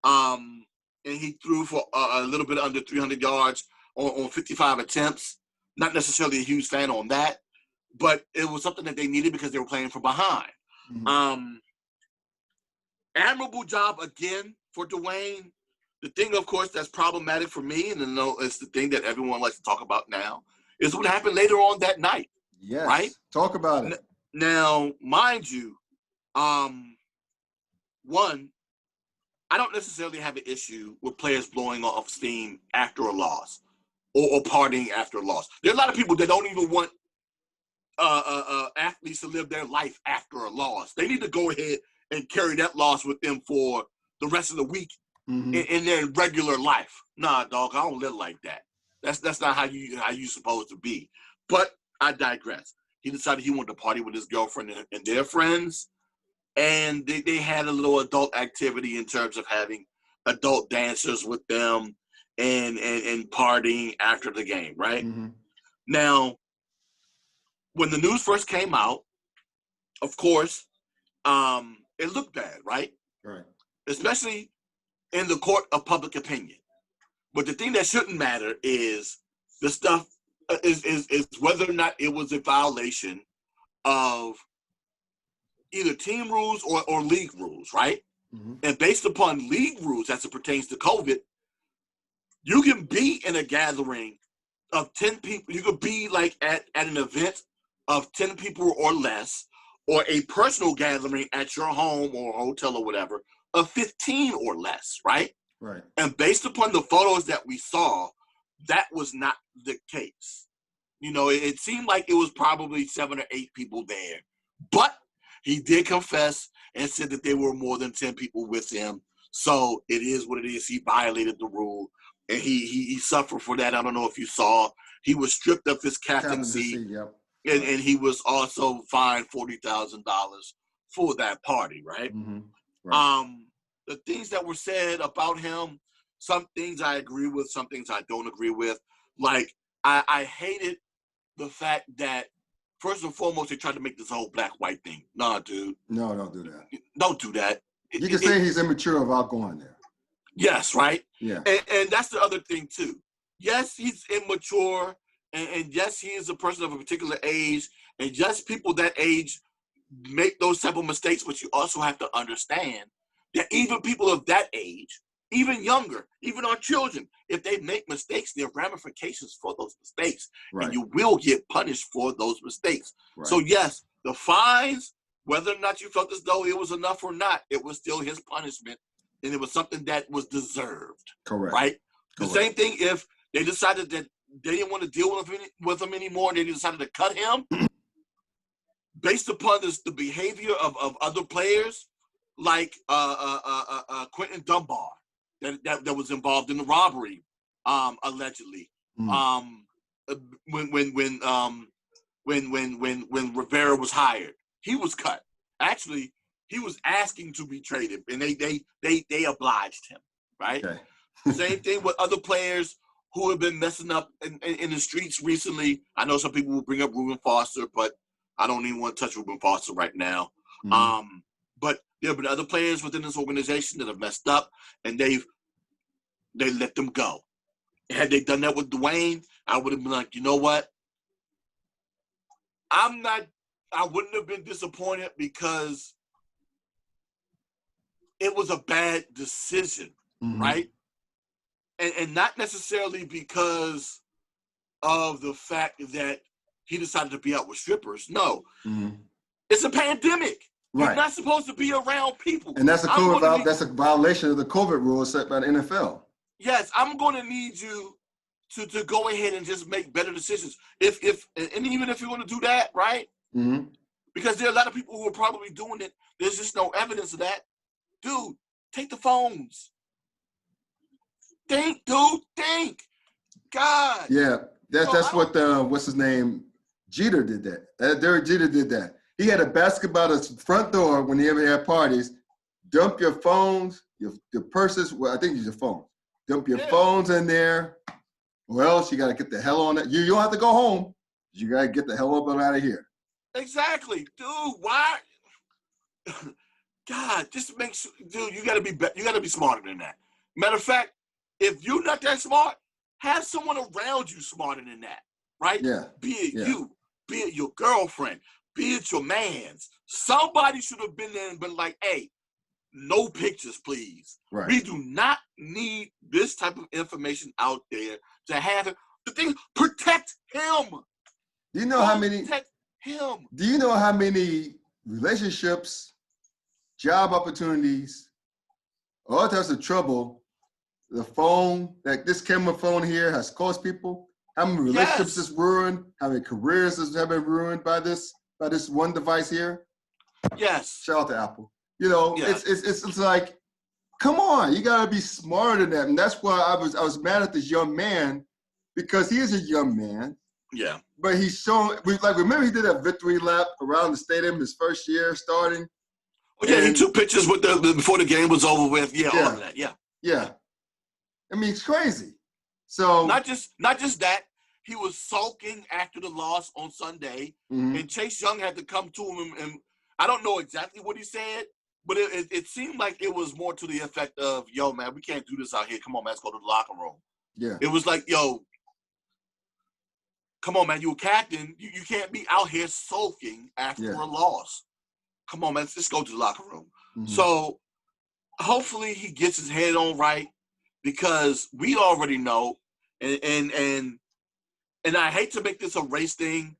S2: And he threw for a little bit under 300 yards on 55 attempts. Not necessarily a huge fan on that, but it was something that they needed because they were playing from behind. Admirable job again for Dwyane. The thing, of course, that's problematic for me, and it's the thing that everyone likes to talk about now, is what happened later on that night.
S1: Yes.
S2: Right?
S1: Talk about it.
S2: Now, mind you, one, I don't necessarily have an issue with players blowing off steam after a loss or partying after a loss. There are a lot of people that don't even want athletes to live their life after a loss. They need to go ahead and carry that loss with them for the rest of the week in their regular life. Nah, dog, I don't live like that. That's not how you supposed to be. But I digress. He decided he wanted to party with his girlfriend and their friends, and they had a little adult activity in terms of having adult dancers with them and partying after the game, right? Now, when the news first came out, of course, it looked bad, right?
S1: Right.
S2: Especially in the court of public opinion. But the thing that shouldn't matter is the stuff is whether or not it was a violation of either team rules or league rules, right? And based upon league rules as it pertains to COVID, you can be in a gathering of 10 people. You could be like at an event of 10 people or less, or a personal gathering at your home or hotel or whatever of 15 or less, right?
S1: Right.
S2: And based upon the photos that we saw, that was not the case. You know, it seemed like it was probably 7 or 8 people there. But he did confess and said that there were more than 10 people with him. So it is what it is. He violated the rule, and he suffered for that. I don't know if you saw. He was stripped of his captaincy.
S1: Yep.
S2: And he was also fined $40,000 for that party, right?
S1: Right.
S2: The things that were said about him, some things I agree with, some things I don't agree with. Like, I hated the fact that, first and foremost, they tried to make this whole black-white thing. Nah, dude.
S1: No, don't do that.
S2: Don't do that.
S1: You can say he's immature without going there.
S2: Yes, right?
S1: Yeah.
S2: And that's the other thing, too. Yes, he's immature. And yes, he is a person of a particular age, and yes, people that age make those type of mistakes, but you also have to understand that even people of that age, even younger, even our children, if they make mistakes, there are ramifications for those mistakes, and you will get punished for those mistakes. Right. So yes, the fines, whether or not you felt as though it was enough or not, it was still his punishment, and it was something that was deserved.
S1: Correct.
S2: Right? The same thing if they decided that they didn't want to deal with him anymore, and they decided to cut him based upon the behavior of other players, like Quentin Dunbar, that was involved in the robbery, allegedly. When Rivera was hired, he was cut. Actually, he was asking to be traded, and they obliged him. Right. Okay. Same thing with other players who have been messing up in the streets recently. I know some people will bring up Reuben Foster, but I don't even want to touch Reuben Foster right now. But there have been other players within this organization that have messed up, and they let them go. Had they done that with Dwyane, I would have been like, you know what? I wouldn't have been disappointed because it was a bad decision, right? And not necessarily because of the fact that he decided to be out with strippers. No. It's a pandemic. Right. You're not supposed to be around people.
S1: And that's that's a violation of the COVID rules set by the NFL.
S2: Yes, I'm going to need you to go ahead and just make better decisions. And even if you want to do that, right? Because there are a lot of people who are probably doing it. There's just no evidence of that. Dude, take the phones. Think, dude, think. God.
S1: Yeah, that's what what's his name? Jeter did that. Derek Jeter did that. He had a basketball at his front door when he ever had parties. dump your phones, your purses. Well, I think it's your phone. Dump your phones in there, or else you got to get the hell on it. You don't have to go home. You got to get the hell up and out of here.
S2: Exactly, dude. Why? God, just make sure, dude. You gotta be smarter than that. Matter of fact, if you're not that smart, have someone around you smarter than that, right?
S1: Yeah.
S2: Be it you, be it your girlfriend, be it your man's. Somebody should have been there and been like, "Hey, no pictures, please.
S1: Right.
S2: We do not need this type of information out there to have it." The thing, protect him.
S1: Do you know how many?
S2: Protect him.
S1: Do you know how many relationships, job opportunities, all types of trouble, the phone, like this camera phone here, has caused people? How many relationships is ruined? How many careers have been ruined by this one device here?
S2: Yes.
S1: Shout out to Apple. You know, it's like, come on, you gotta be smarter than that. And that's why I was mad at this young man, because he is a young man.
S2: Yeah.
S1: But he's shown, remember he did a victory lap around the stadium his first year starting?
S2: Oh, yeah, he took pictures with before the game was over with. Yeah, all of that. Yeah.
S1: Yeah. I mean, it's crazy. So
S2: not just that, he was sulking after the loss on Sunday, and Chase Young had to come to him, and I don't know exactly what he said, but it seemed like it was more to the effect of, "Yo, man, we can't do this out here. Come on, man, let's go to the locker room."
S1: Yeah.
S2: It was like, "Yo, come on, man, you a captain. You can't be out here sulking after a loss. Come on, man, let's just go to the locker room." So hopefully he gets his head on right, because we already know, and I hate to make this a race thing,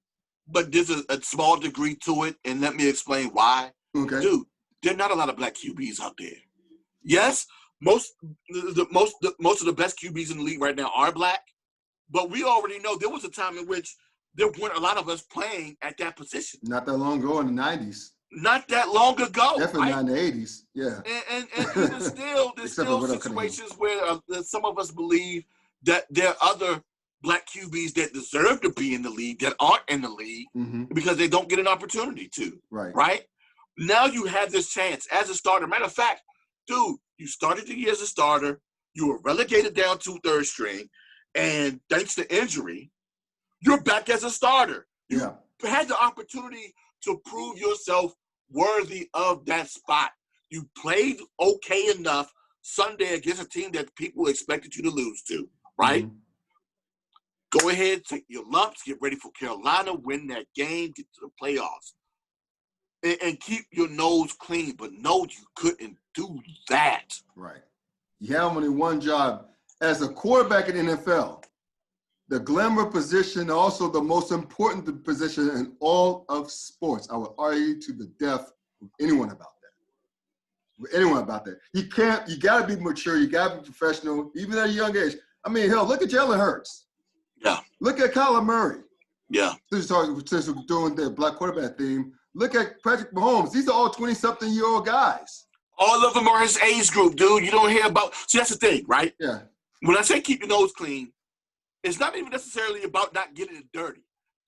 S2: but there's a small degree to it, and let me explain why.
S1: Okay.
S2: Dude, there are not a lot of black QBs out there. Yes, most of the best QBs in the league right now are black, but we already know there was a time in which there weren't a lot of us playing at that position.
S1: Not that long ago in the 90s.
S2: Not that long ago.
S1: Definitely not in the 80s. Yeah.
S2: And even still, there's still situations where some of us believe that there are other black QBs that deserve to be in the league that aren't in the league because they don't get an opportunity to. Right? Now you have this chance as a starter. Matter of fact, dude, you started the year as a starter. You were relegated down to third string. And thanks to injury, you're back as a starter. You had the opportunity to prove yourself worthy of that spot. You played okay enough Sunday against a team that people expected you to lose to, right? Go ahead, take your lumps, get ready for Carolina, win that game, get to the playoffs, and keep your nose clean. But no, you couldn't do that.
S1: Right. You have only one job. As a quarterback in the NFL, the glamour position, also the most important position in all of sports. I would argue to the death with anyone about that. You got to be mature. You got to be professional, even at a young age. I mean, hell, look at Jalen Hurts.
S2: Yeah.
S1: Look at Kyler Murray.
S2: Yeah.
S1: Since we're doing the black quarterback theme, look at Patrick Mahomes. These are all 20-something-year-old guys.
S2: All of them are his age group, dude. You don't hear about – see, that's the thing, right?
S1: Yeah.
S2: When I say keep your nose clean, it's not even necessarily about not getting it dirty.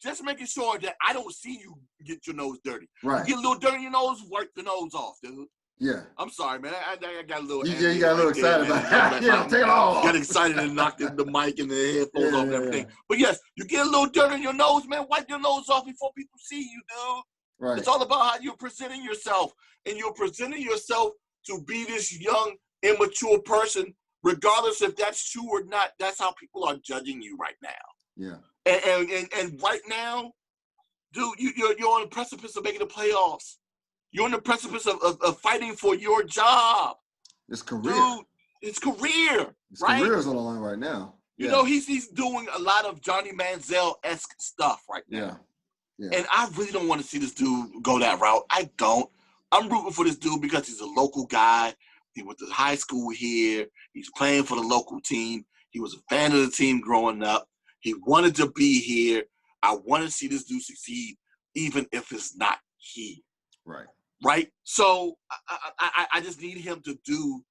S2: Just making sure that I don't see you get your nose dirty.
S1: Right.
S2: You get a little dirt in your nose, wipe the nose off, dude.
S1: Yeah.
S2: I'm sorry, man. I got a little.
S1: You got a little excited about that.
S2: Yeah, take it off. Got excited and knocked the mic and the headphones off and everything. But yes, you get a little dirt in your nose, man. Wipe your nose off before people see you, dude.
S1: Right.
S2: It's all about how you're presenting yourself, and you're presenting yourself to be this young, immature person, regardless if that's true or not. That's how people are judging you right now.
S1: Yeah.
S2: And right now, dude, you're on the precipice of making the playoffs. You're on the precipice of fighting for your job.
S1: It's career.
S2: Dude, it's career.
S1: His career is on the line right now.
S2: You know, he's doing a lot of Johnny Manziel-esque stuff right now. Yeah. And I really don't want to see this dude go that route. I don't. I'm rooting for this dude because he's a local guy. He went to high school here. He's playing for the local team. He was a fan of the team growing up. He wanted to be here. I want to see this dude succeed, even if it's not he. Right? So I just need him to do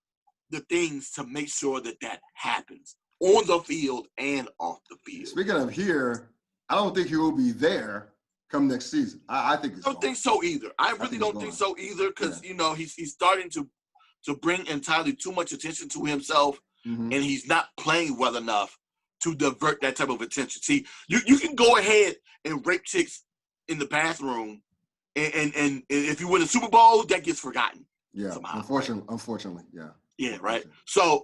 S2: the things to make sure that happens on the field and off the field.
S1: Speaking of here, I don't think he will be there come next season. I think it's
S2: I don't think so either. I really don't think so either because, you know, he's starting to to bring entirely too much attention to himself, and he's not playing well enough to divert that type of attention. See, you can go ahead and rape chicks in the bathroom, and if you win a Super Bowl, that gets forgotten.
S1: Yeah,
S2: somehow,
S1: unfortunately, yeah.
S2: Yeah, right. So,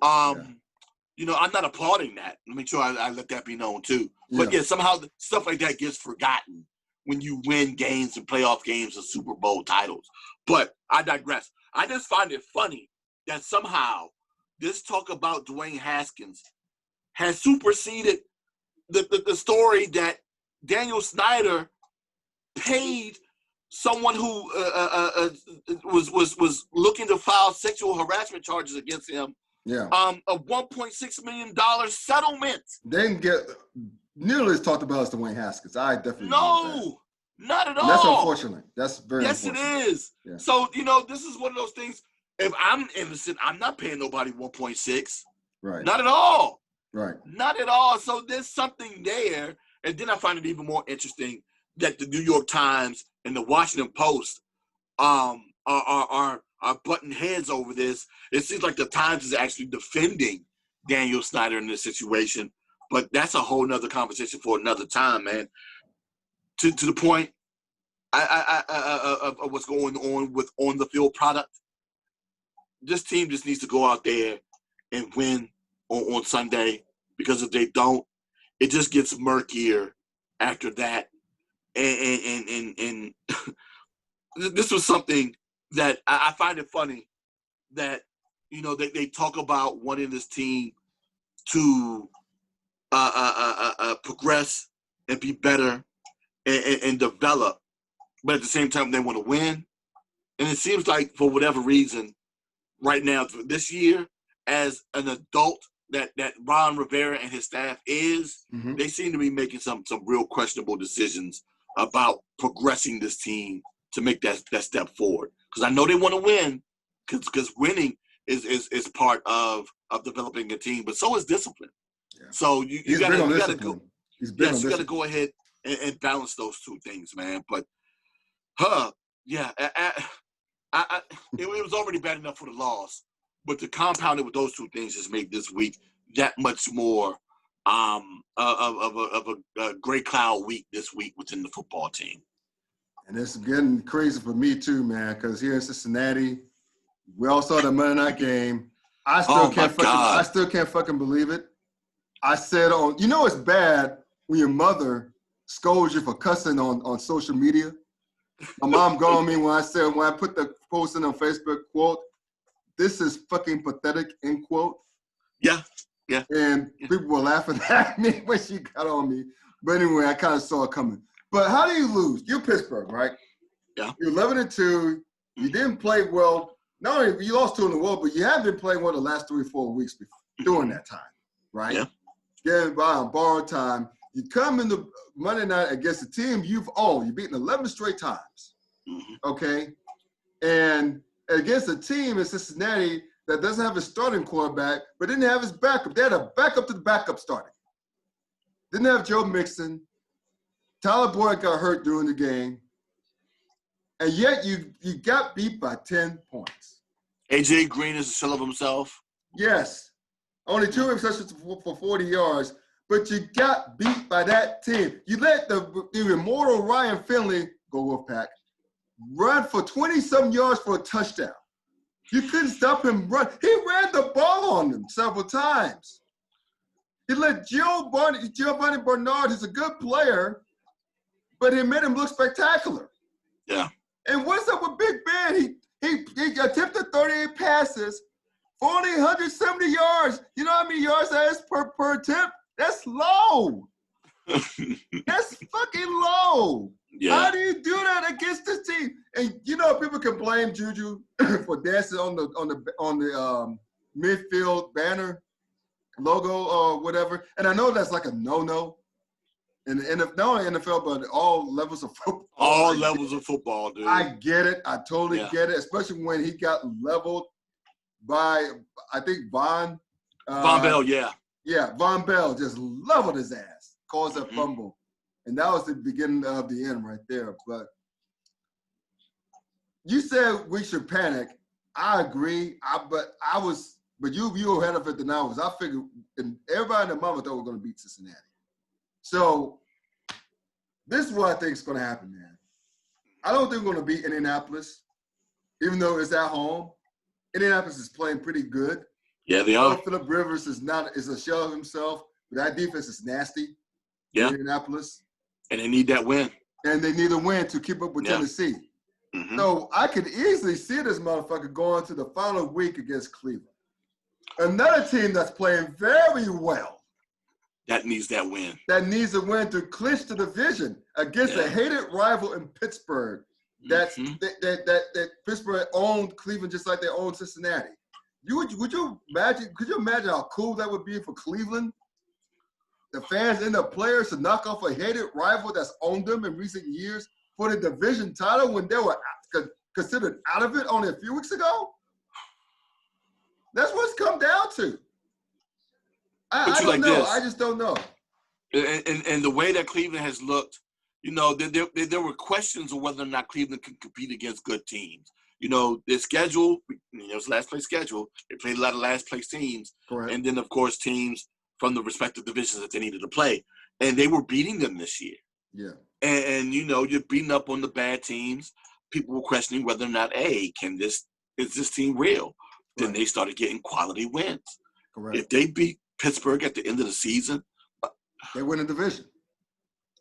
S2: you know, I'm not applauding that. Make sure I let that be known too. But yeah, somehow stuff like that gets forgotten when you win games and playoff games and Super Bowl titles. But I digress. I just find it funny that somehow this talk about Dwyane Haskins has superseded the story that Daniel Snyder paid someone who was looking to file sexual harassment charges against him.
S1: Yeah.
S2: A $1.6 million settlement.
S1: They didn't get nearly as talked about as Dwyane Haskins. I definitely
S2: no, not at all.
S1: And that's unfortunate. That's very unfortunate.
S2: Yes, it is. Yeah. So, you know, this is one of those things. If I'm innocent, I'm not paying nobody 1.6.
S1: Right.
S2: Not at all.
S1: Right.
S2: Not at all. So there's something there. And then I find it even more interesting that the New York Times and the Washington Post are butting heads over this. It seems like the Times is actually defending Daniel Snyder in this situation, but that's a whole nother conversation for another time, man. To the point of what's going on with on the field product, this team just needs to go out there and win on Sunday, because if they don't, it just gets murkier after that. And this was something that I find it funny that, you know, they talk about wanting this team to progress and be better and develop, but at the same time they want to win. And it seems like for whatever reason, right now this year, as an adult that Ron Rivera and his staff is, they seem to be making some real questionable decisions about progressing this team to make that step forward. Because I know they want to win, because winning is part of developing a team, but so is discipline. Yeah. So you got to go. You got to go ahead and balance those two things, man. But it was already bad enough for the loss, but to compound it with those two things just made this week that much more of a gray cloud week this week within the football team.
S1: And it's getting crazy for me too, man, because here in Cincinnati, we all saw the Monday night game. I still can't fucking believe it. I said you know it's bad when your mother scolds you for cussing on social media. My mom got on me when I put the post in on Facebook, quote, "This is fucking pathetic," end quote.
S2: Yeah. Yeah.
S1: And people were laughing at me when she got on me. But anyway, I kind of saw it coming. But how do you lose? You're Pittsburgh, right?
S2: Yeah.
S1: You're 11-2. You didn't play well. Not only you lost 2 in a row, but you haven't been playing well the last 3-4 weeks during that time, right? Yeah. Getting by on borrowed time. You come into Monday night against a team you've beaten 11 straight times, okay? And against a team in Cincinnati that doesn't have a starting quarterback, but didn't have his backup. They had a backup to the backup starting. Didn't have Joe Mixon. Tyler Boyd got hurt during the game. And yet you got beat by 10 points.
S2: A.J. Green is a shell of himself.
S1: Yes. Only 2 receptions for 40 yards, but you got beat by that team. You let the immortal Ryan Finley, go Wolfpack, run for 20-some yards for a touchdown. You couldn't stop him run. He ran the ball on them several times. He let Giovanni Bernard, who's a good player, but he made him look spectacular.
S2: Yeah.
S1: And what's up with Big Ben? He attempted 38 passes for only 170 yards. You know how many yards that is per attempt? That's low. That's fucking low. Yeah. How do you do that against this team? And you know, people can blame Juju for dancing on the midfield banner logo or whatever. And I know that's like a no-no. And not only NFL, but all levels of football.
S2: All levels of football, dude.
S1: I get it. I totally get it, especially when he got leveled by, I think, Von
S2: Bell, yeah.
S1: Yeah, Von Bell just leveled his ass, caused a fumble. And that was the beginning of the end right there. But you said we should panic. I agree. But you were ahead of it than I was. I figured, and everybody in the moment thought we were going to beat Cincinnati. So this is what I think is going to happen, man. I don't think we're going to beat Indianapolis, even though it's at home. Indianapolis is playing pretty good.
S2: Yeah, they are.
S1: Phillip Rivers is a shell of himself, but that defense is nasty.
S2: Yeah,
S1: Indianapolis,
S2: and they need that win.
S1: And they need a win to keep up with Tennessee. Mm-hmm. So I could easily see this motherfucker going to the final week against Cleveland. Another team that's playing very well.
S2: That needs that win.
S1: That needs a win to clinch the division against a hated rival in Pittsburgh. That Pittsburgh owned Cleveland just like they owned Cincinnati. Could you imagine how cool that would be for Cleveland? The fans and the players to knock off a hated rival that's owned them in recent years for the division title when they were considered out of it only a few weeks ago? That's what it's come down to. I don't know. This. I just don't know.
S2: And the way that Cleveland has looked, there were questions of whether or not Cleveland can compete against good teams. Their schedule, it's last place schedule. They played a lot of last place teams. Correct. And then, of course, teams from the respective divisions that they needed to play. And they were beating them this year. Yeah. And you're beating up on the bad teams. People were questioning whether or not, is this team real? Right. Then they started getting quality wins. Correct. If they beat Pittsburgh at the end of the season,
S1: they win the division.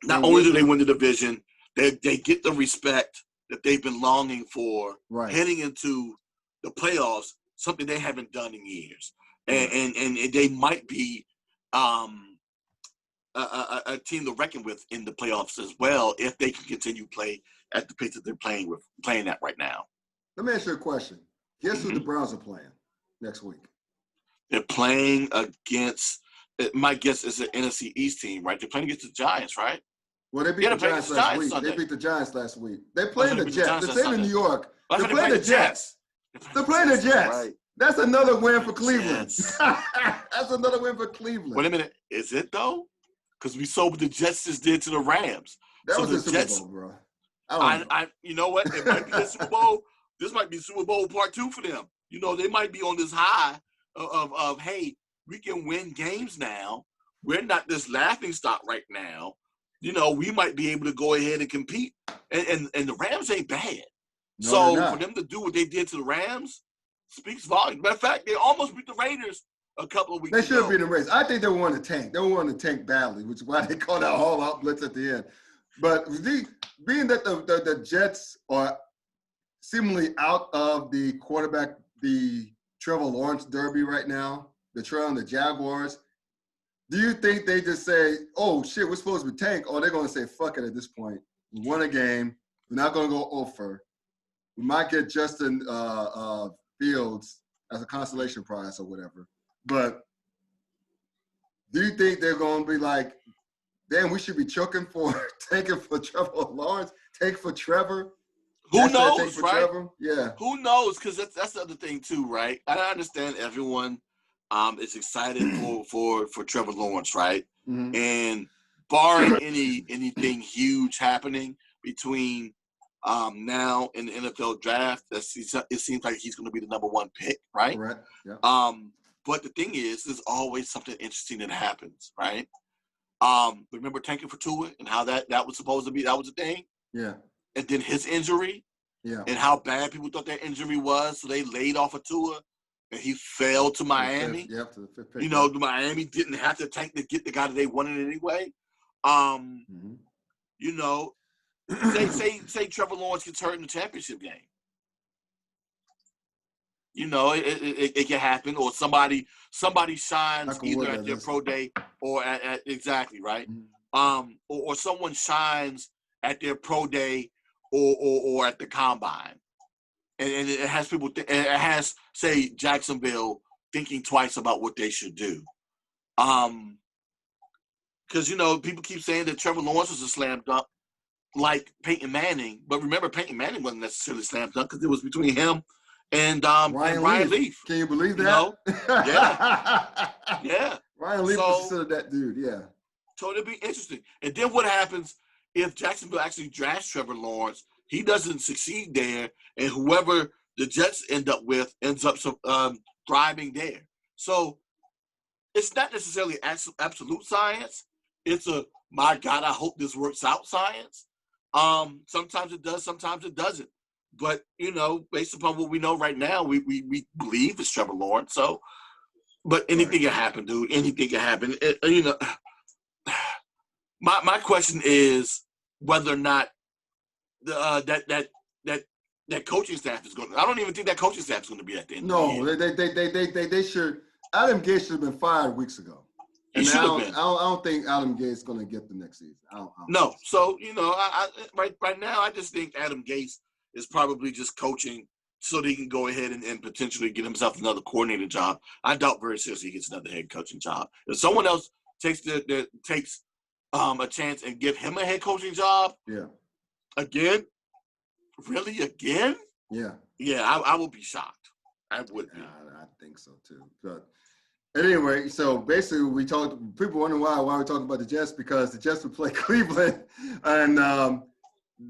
S2: Not only do they win the division, they get the respect that they've been longing for heading into the playoffs, something they haven't done in years. And they might be a team to reckon with in the playoffs as well if they can continue play at the pace that they're playing at right now.
S1: Let me ask you a question. Guess who the Browns are playing next week?
S2: They're playing against – my guess is an NFC East team, right? They're playing against the Giants, right?
S1: Well, they beat the Giants last week. Sunday. They beat the Giants last week. They're playing the Jets. They're playing in New York. They're playing the Jets. They're playing the Jets. Right. That's another win for Cleveland. That's another win for Cleveland.
S2: Wait a minute. Is it, though? Because we saw what the Jets just did to the Rams.
S1: That was the Super Bowl, bro.
S2: You know what? It might be the Super Bowl. This might be Super Bowl part 2 for them. They might be on this high of hey, we can win games now. We're not this laughing stock right now. We might be able to go ahead and compete. And the Rams ain't bad. No, so for them to do what they did to the Rams speaks volumes. Matter of fact, they almost beat the Raiders a couple of weeks ago.
S1: They should have beat the Raiders. I think they wanted to tank. They wanted to tank badly, which is why they called out all-out blitz at the end. But being that the Jets are seemingly out of the quarterback, the Trevor Lawrence derby right now, they're trailing the Jaguars. Do you think they just say, oh, shit, we're supposed to be tank, or they're going to say, fuck it at this point. We won a game. We're not going to go over. We might get Justin Fields as a consolation prize or whatever. But do you think they're going to be like, damn, we should be tanking for Trevor Lawrence, take for Trevor?
S2: Who knows, right?
S1: Trevor? Yeah.
S2: Who knows? Because that's the other thing, too, right? I understand everyone is excited for Trevor Lawrence, right? Mm-hmm. And barring anything huge happening between now and the NFL draft, it seems like he's going to be the number 1 pick, right?
S1: Correct. Yeah.
S2: But the thing is, there's always something interesting that happens, right? Remember tanking for Tua and how that was supposed to be, that was a thing?
S1: Yeah.
S2: And then his injury, and how bad people thought that injury was, so they laid off of Tua, and he fell to Miami.
S1: To the fifth pick.
S2: Miami didn't have to tank to get the guy that they wanted anyway. Say Trevor Lawrence gets hurt in the championship game. It can happen, or somebody shines either at their pro day or at exactly right, or someone shines at their pro day or at the combine, and it has people. It has say Jacksonville thinking twice about what they should do, because people keep saying that Trevor Lawrence was a slam dunk, like Peyton Manning, but remember Peyton Manning wasn't necessarily a slam dunk because it was between him and Ryan Leaf.
S1: Can you believe that?
S2: Yeah.
S1: Ryan Leaf was considered that dude, yeah.
S2: So it'll be interesting. And then what happens if Jacksonville actually drafts Trevor Lawrence, he doesn't succeed there, and whoever the Jets ends up thriving there. So it's not necessarily absolute science. It's a, my God, I hope this works out science. Sometimes it does, sometimes it doesn't. But, based upon what we know right now, we believe it's Trevor Lawrence. So, but anything can happen, dude. Anything can happen. My question is whether or not that coaching staff is going to – I don't even think that coaching staff is going to be at the end of the year.
S1: They should – Adam Gase should have been fired weeks ago.
S2: He should have been.
S1: I don't think Adam Gase is going to get the next season. I don't
S2: no. So, right now, I just think Adam Gase is probably just coaching so that he can go ahead and potentially get himself another coordinator job. I doubt very seriously he gets another head coaching job. If someone else takes a chance and give him a head coaching job, again, really again?
S1: Yeah.
S2: Yeah, I would be shocked. I would be.
S1: I think so too. But anyway, so basically people wonder why we're talking about the Jets, because the Jets would play Cleveland, and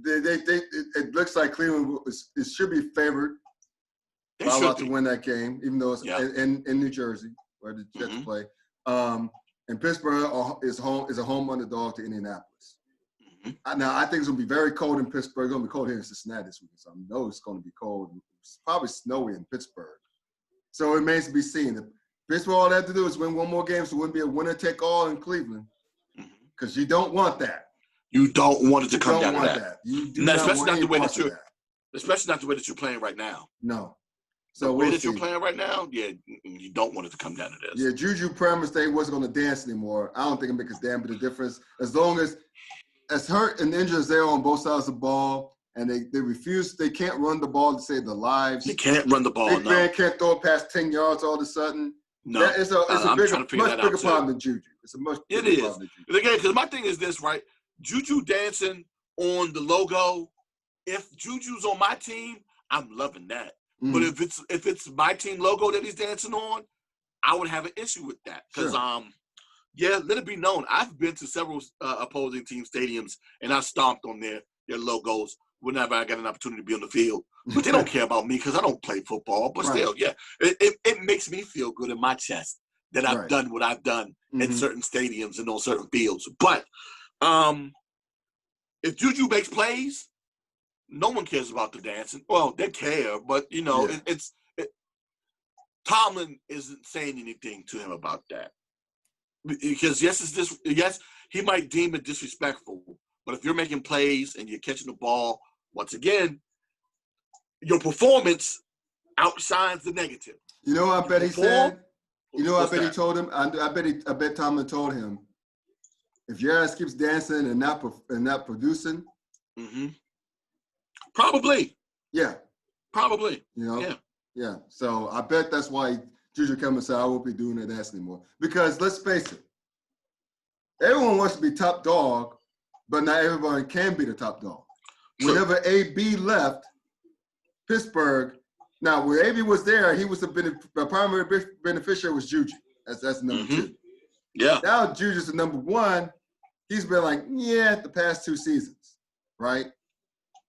S1: it looks like Cleveland should be favored to win that game, even though it's in New Jersey where the Jets play. And Pittsburgh is a home underdog to Indianapolis. Now, I think it's going to be very cold in Pittsburgh. It's going to be cold here in Cincinnati this weekend, so I know it's going to be cold. It's probably snowy in Pittsburgh. So it remains to be seen. If Pittsburgh, all they have to do is win one more game, so it wouldn't be a winner-take-all in Cleveland, because you don't want that.
S2: You don't want it to come down to that.
S1: You do especially not the way that
S2: you're playing right now.
S1: No.
S2: So the way that you're playing right now, you don't want it to come down to this.
S1: Yeah, Juju promised they wasn't going to dance anymore. I don't think it makes a damn bit of difference. As long as hurt and injured as they are on both sides of the ball, and they refuse, they can't run the ball to save their lives.
S2: They can't run the ball,
S1: Big man can't throw it past 10 yards all of a sudden.
S2: No.
S1: It's a much bigger problem than Juju. It's a much bigger problem than Juju.
S2: Again, because my thing is this, right? Juju dancing on the logo, if Juju's on my team, I'm loving that. Mm-hmm. But if it's my team logo that he's dancing on, I would have an issue with that. Because let it be known, I've been to several opposing team stadiums and I stomped on their logos whenever I got an opportunity to be on the field. But they don't care about me because I don't play football. But still, it makes me feel good in my chest that I've done what I've done in certain stadiums and on certain fields. But if Juju makes plays, no one cares about the dancing. Well, they care, but Tomlin isn't saying anything to him about that. Because he might deem it disrespectful, but if you're making plays and you're catching the ball, once again, your performance outshines the negative.
S1: You know what I bet he said? You know what I bet he told him? I bet Tomlin told him, if your ass keeps dancing and not producing.
S2: Probably.
S1: Yeah.
S2: Probably.
S1: Yeah. So I bet that's why Juju came and said, I won't be doing that dance anymore. Because let's face it, everyone wants to be top dog, but not everybody can be the top dog. Sure. Whenever AB left Pittsburgh, now when AB was there, he was the primary beneficiary was Juju. That's number two.
S2: Yeah.
S1: Now Juju's the number one. He's been like, the past 2 seasons, right?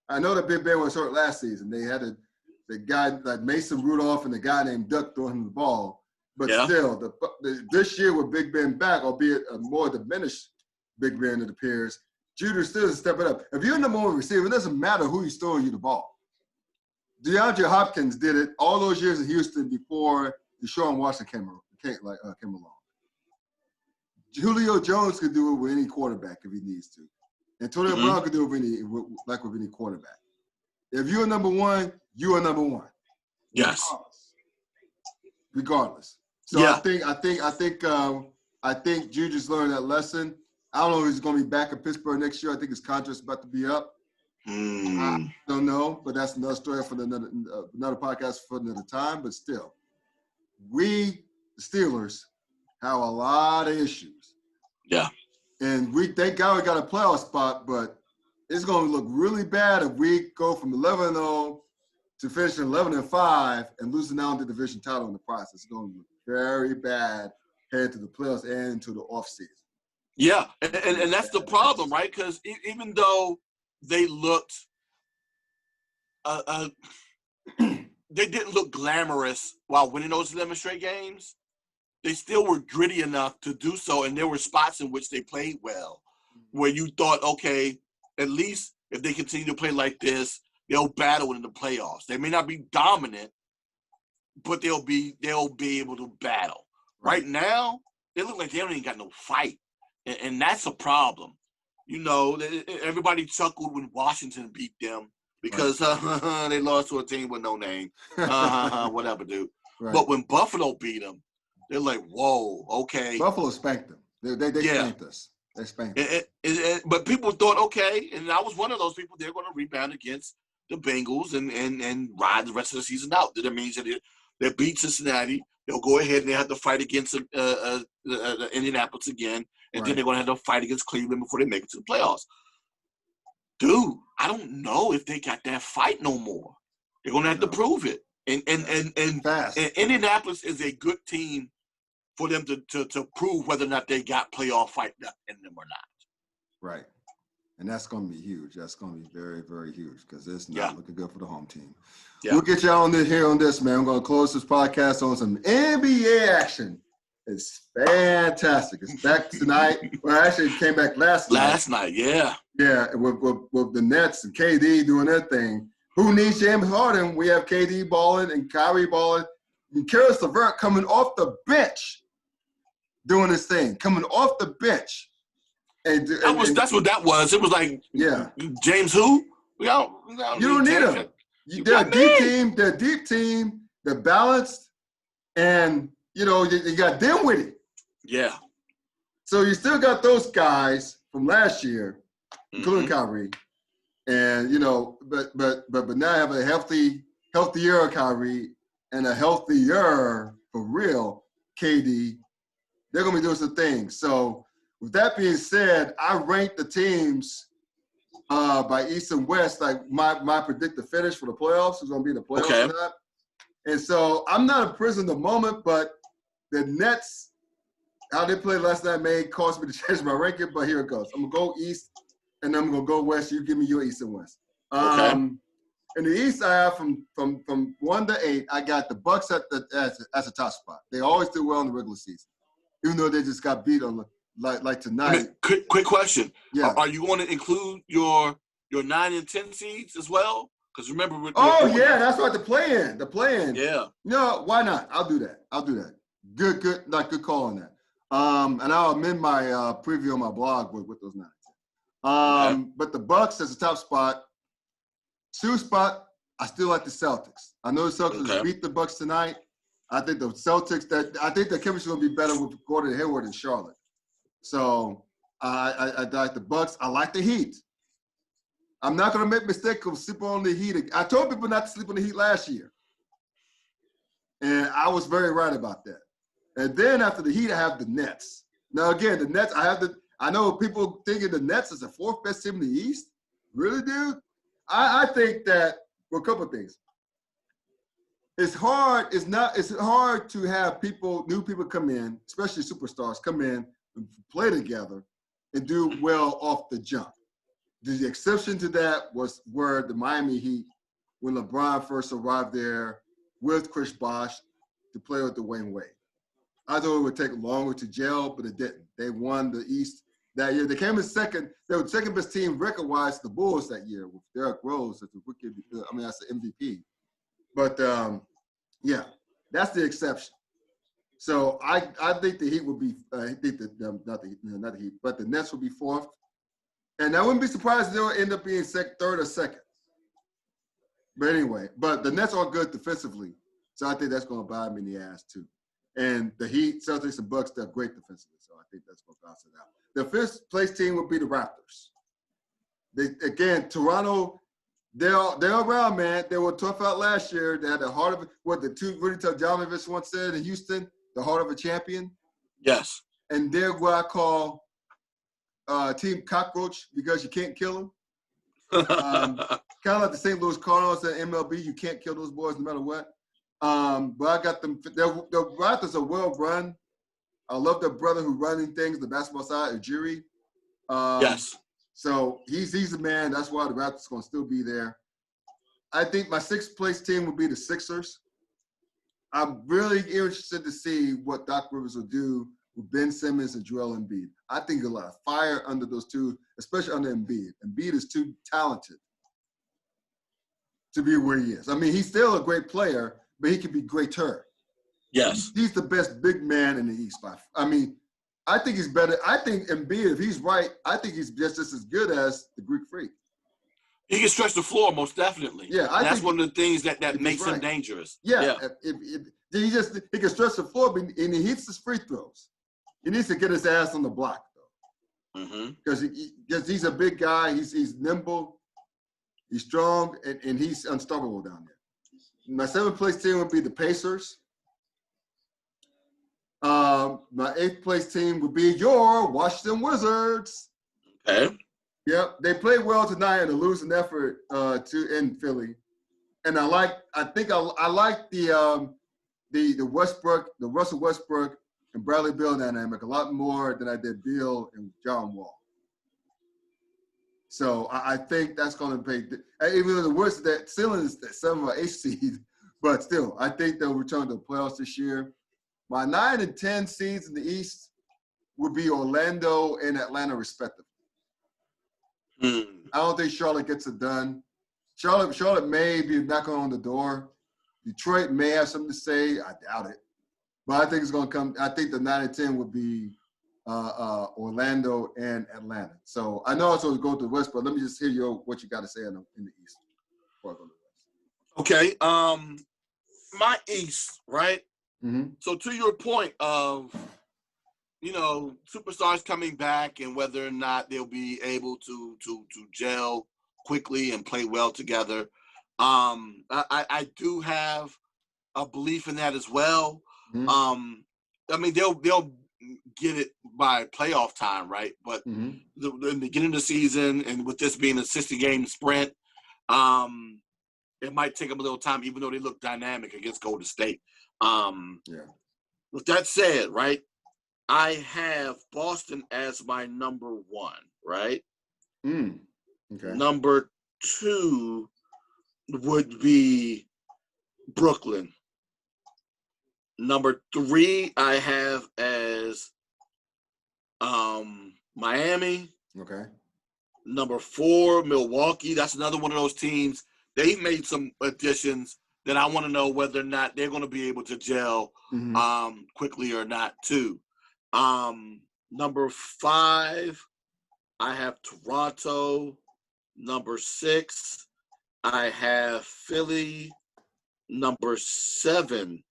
S1: I know that Big Ben was hurt last season. They had the guy like Mason Rudolph and the guy named Duck throwing him the ball. But still, this year with Big Ben back, albeit a more diminished Big Ben, it appears, Juju still is stepping up. If you're the number one receiver, it doesn't matter who he's throwing you the ball. DeAndre Hopkins did it all those years in Houston before Deshaun Watson came along. Julio Jones could do it with any quarterback if he needs to. Antonio Brown could do it with any quarterback. If you're number one, you are number one.
S2: Yes.
S1: Regardless. So I think Juju's learned that lesson. I don't know if he's going to be back in Pittsburgh next year. I think his contract's about to be up. I don't know, but that's another story for another podcast for another time. But still, we, the Steelers, have a lot of issues.
S2: Yeah.
S1: And we thank God we got a playoff spot, but it's going to look really bad if we go from 11-0 to finishing 11-5 and losing out the division title in the process. It's going to look very bad headed to the playoffs and to the offseason.
S2: Yeah, and that's the problem, right? Because even though they looked they didn't look glamorous while winning those 11 straight games. They still were gritty enough to do so, and there were spots in which they played well, where you thought, okay, at least if they continue to play like this, they'll battle in the playoffs. They may not be dominant, but they'll be able to battle. Right now, they look like they don't even got no fight, and that's a problem. You know, everybody chuckled when Washington beat them because they lost to a team with no name. Whatever, dude. Right. But when Buffalo beat them, they're like, whoa, okay.
S1: Buffalo spanked them. They spanked us. They spanked us.
S2: But people thought, okay, and I was one of those people, they're going to rebound against the Bengals and ride the rest of the season out. That means that they beat Cincinnati. They'll go ahead and they have to fight against Indianapolis again, and then they're going to have to fight against Cleveland before they make it to the playoffs. Dude, I don't know if they got that fight no more. They're going to have to prove it. And Indianapolis is a good team for them to prove whether or not they got playoff fight in them or not.
S1: Right. And that's going to be huge. That's going to be very, very huge because it's not looking good for the home team. Yeah. We'll get y'all on this, man. I'm going to close this podcast on some NBA action. It's fantastic. It's back tonight. Well, actually, it came back last night.
S2: Last night, yeah.
S1: Yeah, with the Nets and KD doing their thing. Who needs James Harden? We have KD balling and Kyrie balling. And Karis LeVert coming off the bench doing his thing. Coming off the bench.
S2: That's what that was. It was like, James who? You
S1: don't need him. They're a deep team. They're a deep team. They're balanced. And, you got Dinwiddie.
S2: Yeah.
S1: So you still got those guys from last year, including Kyrie. And, but now I have a healthier Kyrie and a healthier, for real, KD. They're going to be doing some things. So, with that being said, I ranked the teams by East and West, like my predicted finish for the playoffs is going to be the playoffs or not. And so I'm not a prisoner of the moment, but the Nets, how they played last night may cause me to change my ranking, but here it goes. I'm going to go East, and I'm going to go West. You give me your East and West. In the East, I have from 1 to 8, I got the Bucks as a top spot. They always do well in the regular season, even though they just got beat on like tonight.
S2: Quick question. Yeah. Are you going to include your 9 and 10 seeds as well? Because remember,
S1: that's right. The play-in.
S2: Yeah.
S1: No, why not? I'll do that. Good call on that. And I'll amend my preview on my blog with those 9. But the Bucks as a top spot. 2 spot, I still like the Celtics. I know the Celtics beat the Bucks tonight. I think the Celtics I think the chemistry will be better with Gordon Hayward and Charlotte. So I like the Bucks. I like the Heat. I'm not going to make a mistake of sleeping on the Heat. I told people not to sleep on the Heat last year. And I was very right about that. And then after the Heat, I have the Nets. Now, again, the Nets, I know people thinking the Nets is the 4th best team in the East. Really, dude? I think that for a couple of things. It's hard to have new people come in, especially superstars, come in and play together and do well off the jump. The exception to that were the Miami Heat when LeBron first arrived there with Chris Bosh to play with Dwyane Wade. I thought it would take longer to gel, but it didn't. They won the East that year. They came in second. They were the second best team record-wise, the Bulls that year with Derrick Rose as the rookie. That's the MVP. But that's the exception. So I think the Heat would be. I think not the Heat, but the Nets will be 4th. And I wouldn't be surprised if they'll end up being 3rd or 2nd. But anyway, the Nets are good defensively, so I think that's going to bite me in the ass too. And the Heat, Celtics, and Bucks, they're great defensively, so I think that's going to balance it out. The 5th place team would be the Raptors. Toronto, they're around, man. They were tough out last year. They had the heart of it. What Rudy Tomjanovich once said in Houston, the heart of a champion.
S2: Yes.
S1: And they're what I call Team Cockroach because you can't kill them. Kind of like the St. Louis Cardinals and MLB. You can't kill those boys no matter what. But I got them. The Raptors are well run. I love their brother who's running things, the basketball side, Ujiri.
S2: Yes.
S1: So he's the man. That's why the Raptors are going to still be there. I think my sixth place team would be the Sixers. I'm really interested to see what Doc Rivers will do with Ben Simmons and Joel Embiid. I think a lot of fire under those two, especially under Embiid. Embiid is too talented to be where he is. I mean, he's still a great player, but he can be greater.
S2: Yes.
S1: He's the best big man in the East. I mean, I think he's better. I think Embiid, if he's right, I think he's just as good as the Greek Freak.
S2: He can stretch the floor, most definitely.
S1: Yeah,
S2: that's one of the things that makes him dangerous.
S1: Yeah. If he can stretch the floor, and he hits his free throws. He needs to get his ass on the block, though. Because he's a big guy. He's nimble. He's strong, and he's unstoppable down there. My seventh place team would be the Pacers. My eighth place team would be your Washington Wizards.
S2: Okay.
S1: Yep, they played well tonight in a losing effort in Philly, and I like the Russell Westbrook and Bradley Beal dynamic a lot more than I did Beal and John Wall. So I think that's going to pay. Even though the worst that ceiling is 7 or 8 seed, but still, I think they'll return to the playoffs this year. My 9 and 10 seeds in the East would be Orlando and Atlanta, respectively. I don't think Charlotte gets it done. Charlotte may be knocking on the door. Detroit may have something to say. I doubt it. But I think it's going to come. I think the 9 and 10 would be Orlando and Atlanta. So I know I was supposed to go to the West, but let me just hear what you got to say in the East before I go to the West.
S2: Okay. My East, right?
S1: Mm-hmm.
S2: So to your point of, superstars coming back and whether or not they'll be able to gel quickly and play well together. I do have a belief in that as well.
S1: Mm-hmm.
S2: I mean, they'll get it by playoff time, right? But in the beginning of the season, and with this being a 60-game sprint, it might take them a little time, even though they look dynamic against Golden State. With that said, right, I have Boston as my number 1, right?
S1: Okay.
S2: Number 2 would be Brooklyn. Number 3 I have as Miami.
S1: Okay.
S2: Number 4, Milwaukee. That's another one of those teams. They made some additions that I want to know whether or not they're going to be able to gel quickly or not, too. Number 5, I have Toronto. Number 6, I have Philly. Number 7,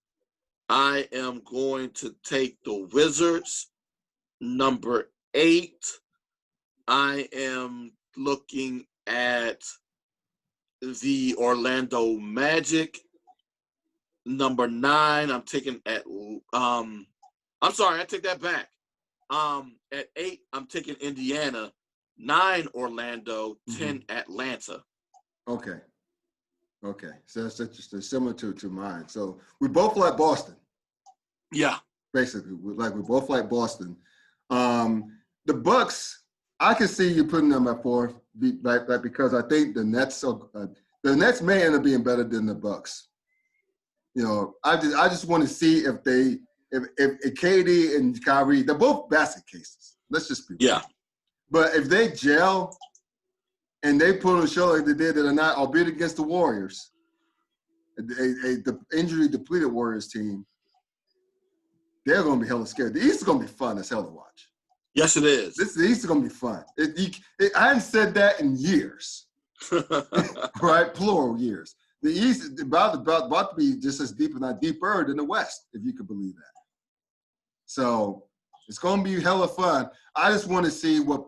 S2: I am going to take the Wizards. Number 8, I am looking at the Orlando Magic. Number 9, I'm taking at I'm sorry, I take that back. At 8, I'm taking Indiana. 9, Orlando. 10, Atlanta.
S1: Okay. So that's interesting. Similar to mine. So we both like Boston.
S2: Yeah.
S1: Basically, we both like Boston. The Bucks, I can see you putting them at 4, because I think the Nets may end up being better than the Bucks. I just want to see if KD and Kyrie, they're both basket cases. Let's just be real. But if they gel and they put on a show like they did the other night, albeit against the Warriors, the injury depleted Warriors team, they're going to be hella scared. The East is going to be fun as hell to watch.
S2: Yes, it is.
S1: The East is going to be fun. I hadn't said that in years, right? Plural years. The East is about to be just as deep, if not deeper, than the West, if you could believe that. So it's going to be hella fun. I just want to see what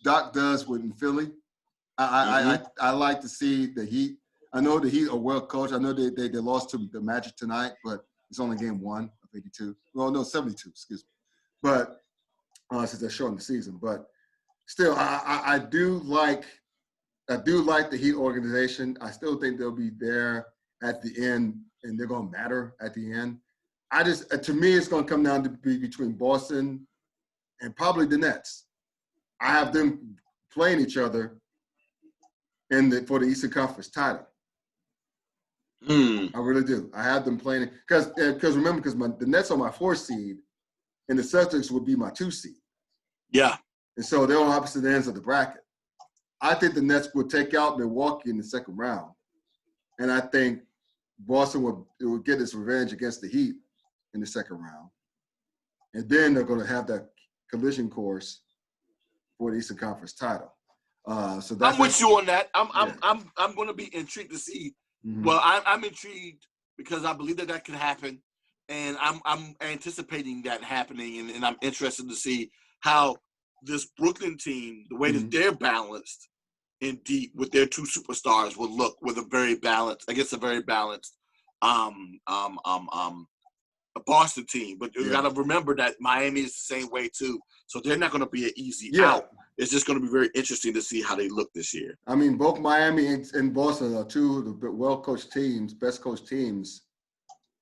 S1: Doc does with Philly. I like to see the Heat. I know the Heat are well coached. I know they lost to the Magic tonight, but it's only game 1 of 82. Well, no, 72, excuse me. But since they're shorting the season. But still, I do like the Heat organization. I still think they'll be there at the end, and they're going to matter at the end. To me, it's going to come down to be between Boston and probably the Nets. I have them playing each other for the Eastern Conference title. I really do. I have them playing because remember, the Nets are my 4 seed, and the Celtics would be my 2 seed.
S2: Yeah.
S1: And so they're on opposite ends of the bracket. I think the Nets will take out Milwaukee in the second round, and I think Boston will get its revenge against the Heat in the second round, and then they're going to have that collision course for the Eastern Conference title. So that's
S2: I'm with you on that. I'm going to be intrigued to see. Mm-hmm. Well, I'm intrigued because I believe that could happen, and I'm anticipating that happening, and I'm interested to see how this Brooklyn team, the way that they're balanced and deep with their 2 superstars, will look with a very balanced a Boston team. But you got to remember that Miami is the same way too, so they're not going to be an easy out. It's just going to be very interesting to see how they look this year.
S1: I mean, both Miami and Boston are 2 of the well-coached teams, best-coached teams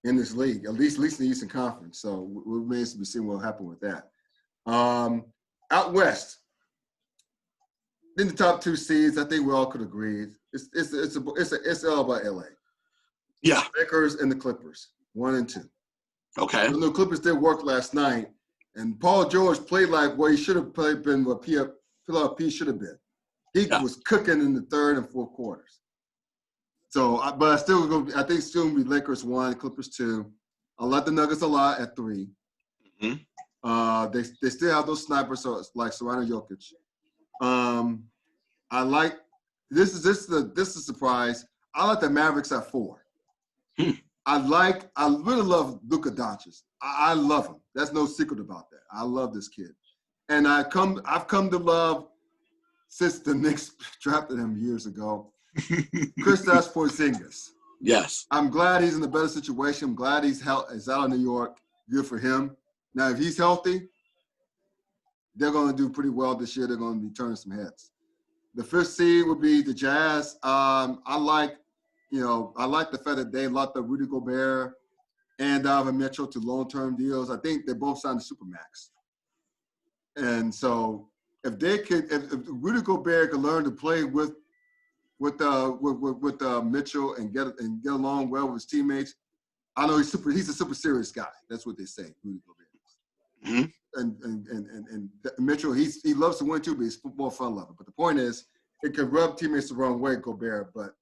S1: in this league, at least in the Eastern Conference. So we remains to be seen what will happen with that. Out west, in the top 2 seeds, I think we all could agree it's all about LA.
S2: Yeah,
S1: Lakers and the Clippers, 1 and 2.
S2: Okay.
S1: The Clippers did work last night, and Paul George played like what he should have been, what P should have been. He was cooking in the third and fourth quarters. So, but I think it's still going to be Lakers 1, Clippers 2. I like the Nuggets a lot at 3. Mm-hmm. They still have those snipers, so it's like Serrano Jokic. I like this is a surprise. I like the Mavericks at 4. I really love Luka Doncic. I love him. There's no secret about that. I love this kid, and I've come to love since the Knicks drafted him years ago. Kristaps Porzingis.
S2: Yes.
S1: I'm glad he's in a better situation. I'm glad he's out of New York. Good for him. Now, if he's healthy, they're going to do pretty well this year. They're going to be turning some heads. The 5th seed would be the Jazz. I like the fact that they locked up Rudy Gobert and Donovan Mitchell to long-term deals. I think they both signed a supermax. And so if Rudy Gobert could learn to play with Mitchell and get along well with his teammates, I know he's a super serious guy. That's what they say, Rudy Gobert. Mm-hmm. And Mitchell, he loves to win too, but he's football fun lover. But the point is, it could rub teammates the wrong way, Gobert. But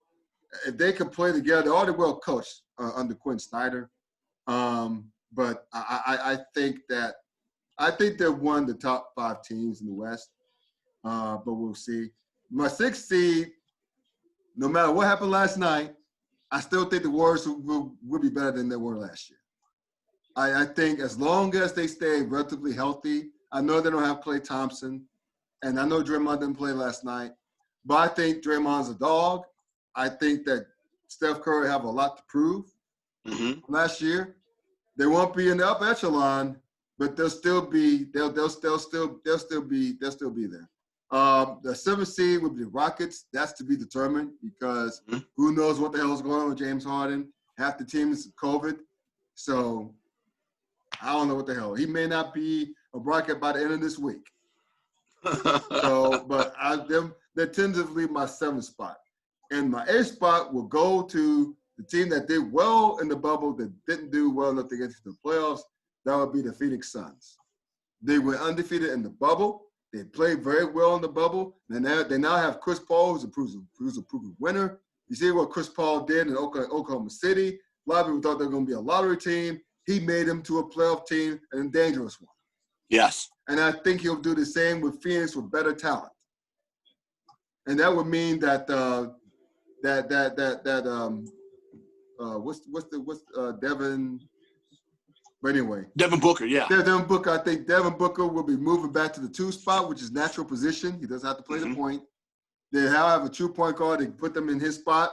S1: if they can play together, they're already well coached under Quinn Snyder. But I think they're one of the top 5 teams in the West. But we'll see. My 6th seed, no matter what happened last night, I still think the Warriors will be better than they were last year. I think as long as they stay relatively healthy, I know they don't have Klay Thompson, and I know Draymond didn't play last night, but I think Draymond's a dog. I think that Steph Curry have a lot to prove. Last year. They won't be in the upper echelon, but they'll still be there. The 7th seed would be the Rockets. That's to be determined because who knows what the hell is going on with James Harden. Half the team is COVID. So I don't know what the hell. He may not be a Rocket by the end of this week. But they're tentatively my 7th spot. And my 8th spot will go to the team that did well in the bubble that didn't do well enough to get to the playoffs. That would be the Phoenix Suns. They were undefeated in the bubble. They played very well in the bubble. And they now have Chris Paul, who's a proven winner. You see what Chris Paul did in Oklahoma City. A lot of people thought they were going to be a lottery team. He made them to a playoff team and a dangerous one.
S2: Yes.
S1: And I think he'll do the same with Phoenix with better talent. And that would mean that Devin? But anyway,
S2: Devin Booker, yeah.
S1: Devin Booker. I think Devin Booker will be moving back to the 2 spot, which is natural position. He doesn't have to play the point. They have a true point guard. They can put them in his spot,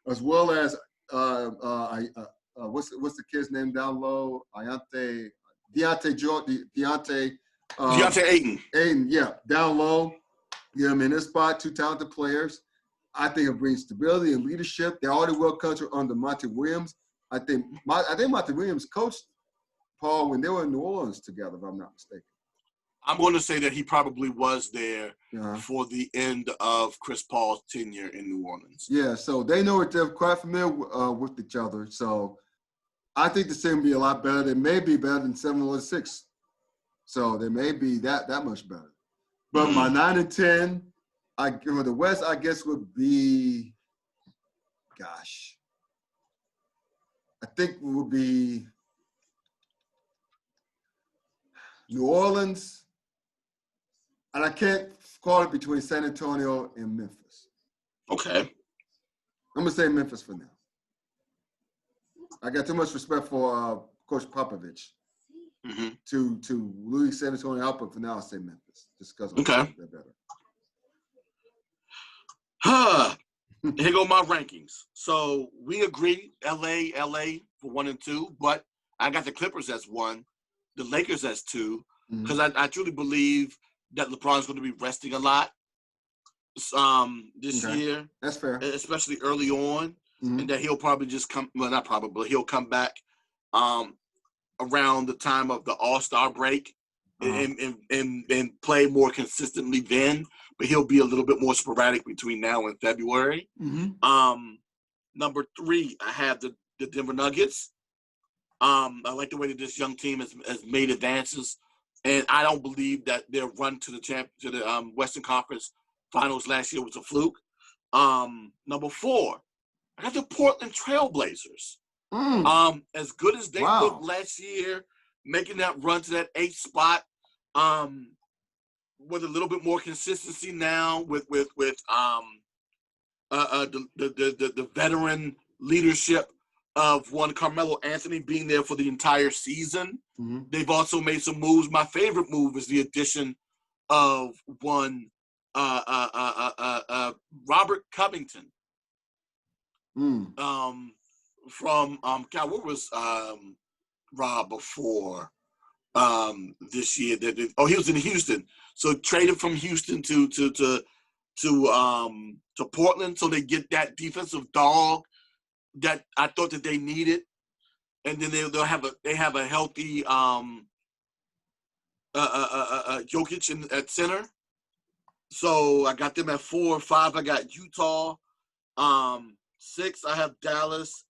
S1: as well as what's the kid's name down low? Deontay
S2: Ayton.
S1: Ayton, yeah, down low. You know what I mean? This spot, 2 talented players. I think it brings stability and leadership. They're already well coached under Monty Williams. I think Monty Williams coached Paul when they were in New Orleans together, if I'm not mistaken.
S2: I'm going to say that he probably was there for the end of Chris Paul's tenure in New Orleans.
S1: Yeah, so they know they're quite familiar with each other. So I think the team will be a lot better. They may be better than 7 or 6. So they may be that much better. But my 9 and 10, for the West, I guess would be, gosh, I think it would be New Orleans. And I can't call it between San Antonio and Memphis.
S2: Okay.
S1: I'm going to say Memphis for now. I got too much respect for Coach Popovich to lose San Antonio out, but for now I'll say Memphis just because they're better.
S2: Here go my rankings. So we agree, LA for 1 and 2, but I got the Clippers as 1, the Lakers as 2, because I truly believe that LeBron's going to be resting a lot this year.
S1: That's fair.
S2: Especially early on, and that he'll probably just come – well, not probably, but he'll come back around the time of the All-Star break and play more consistently then, but he'll be a little bit more sporadic between now and February. Number 3, I have the Denver Nuggets. I like the way that this young team has made advances. And I don't believe that their run to the Western Conference Finals last year was a fluke. Number 4, I got the Portland Trailblazers. As good as they looked last year, making that run to that 8th spot, with a little bit more consistency now with the veteran leadership of one Carmelo Anthony being there for the entire season. They've also made some moves. My favorite move is the addition of one Robert Covington. From God, what was Rob before this year? He was in Houston. So traded from Houston to Portland, so they get that defensive dog that I thought that they needed, and then they have a healthy Jokic at center. So I got them at 4. 5, I got Utah. 6, I have Dallas.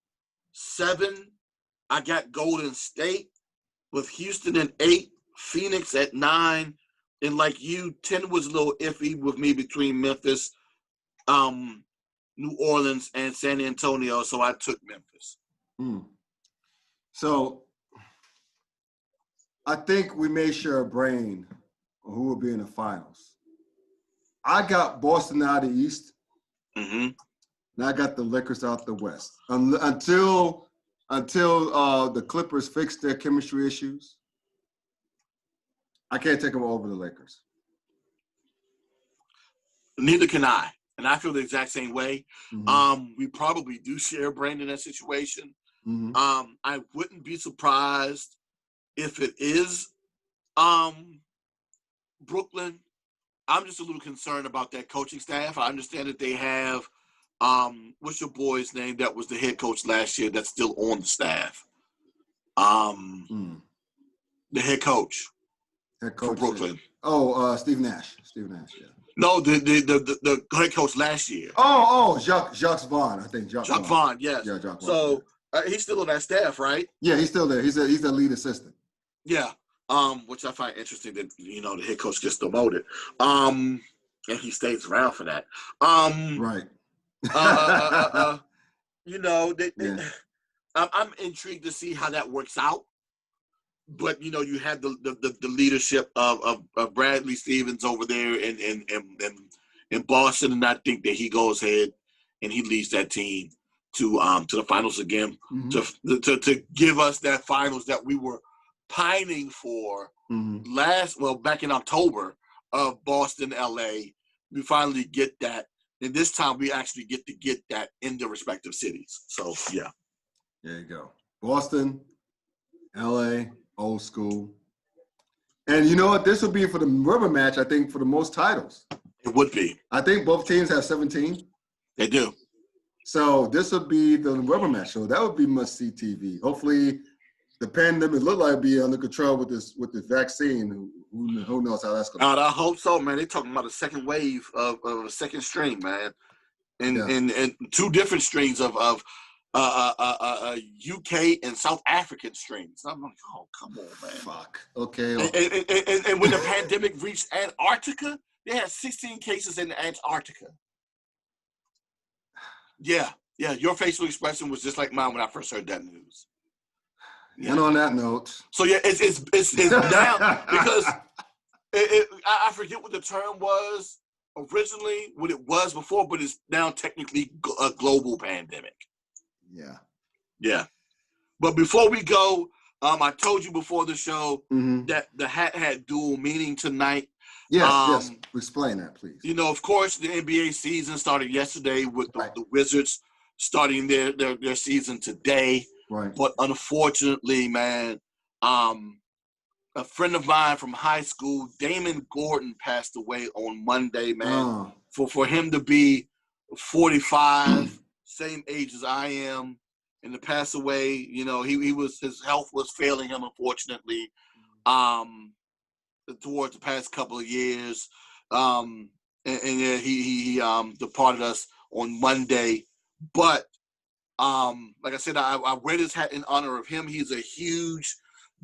S2: 7, I got Golden State, with Houston at 8, Phoenix at 9, and like you, 10 was a little iffy with me between Memphis, New Orleans, and San Antonio, so I took Memphis.
S1: So I think we may share a brain on who will be in the finals. I got Boston out of the East, and I got the Lakers out the West. Until the Clippers fix their chemistry issues, I can't take them over the Lakers.
S2: Neither can I. And I feel the exact same way. We probably do share a brain in that situation. I wouldn't be surprised if it is Brooklyn. I'm just a little concerned about that coaching staff. I understand that they have what's your boy's name that was the head coach last year that's still on the staff? The head coach for Brooklyn.
S1: Steve Nash. Steve Nash, yeah.
S2: No, the head coach last year.
S1: Jacques Vaughn, I think. Jacques
S2: Vaughn, yes.
S1: Yeah, Jacques Vaughn.
S2: So he's still on that staff, right?
S1: Yeah, he's still there. He's the lead assistant.
S2: Yeah. Which I find interesting that the head coach gets demoted. And he stays around for that.
S1: Right.
S2: I'm intrigued to see how that works out. But you had the leadership of Bradley Stevens over there in Boston, and I think that he goes ahead and he leads that team to the finals again, to give us that finals that we were pining for back in October of Boston, LA. We finally get that, and this time we actually get that in the respective cities. So yeah,
S1: there you go, Boston, LA. Old school. And you know what? This will be for the rubber match, I think, for the most titles.
S2: It would be.
S1: I think both teams have 17.
S2: They do.
S1: So this will be the rubber match. So that would be must-see TV. Hopefully the pandemic look like be under control with the vaccine. Who knows how that's going to
S2: I hope so, man. They're talking about a second wave of a second strain, man. And 2 different strains of UK and South African strains. I'm like, oh, come on, man.
S1: Fuck. Okay.
S2: And when the pandemic reached Antarctica, they had 16 cases in Antarctica. Yeah. Your facial expression was just like mine when I first heard that news.
S1: Yeah. And on that note.
S2: So yeah, it's now because I forget what the term was originally, what it was before, but it's now technically a global pandemic. Yeah. But before we go, I told you before the show that the hat had dual meaning tonight.
S1: Yes. Explain that, please.
S2: Of course, the NBA season started yesterday with the Wizards starting their season today.
S1: Right.
S2: But unfortunately, man, a friend of mine from high school, Damon Gordon, passed away on Monday, man. For him to be 45, same age as I am, and to pass away, his health was failing him, unfortunately, towards the past couple of years. He departed us on Monday. But like I said, I wear this hat in honor of him. He's a huge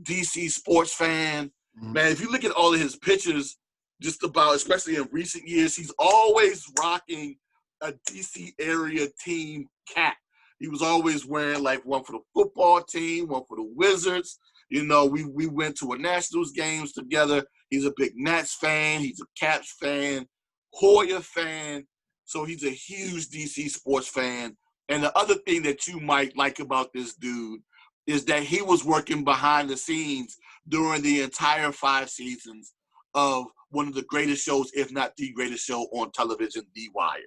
S2: DC sports fan. Man, if you look at all of his pictures, just about, especially in recent years, he's always rocking a DC area team cap. He was always wearing like one for the football team, one for the Wizards. We went to a Nationals games together. He's a big Nats fan. He's a Caps fan, Hoya fan. So he's a huge DC sports fan. And the other thing that you might like about this dude is that he was working behind the scenes during the entire 5 seasons of one of the greatest shows, if not the greatest show on television, The Wire.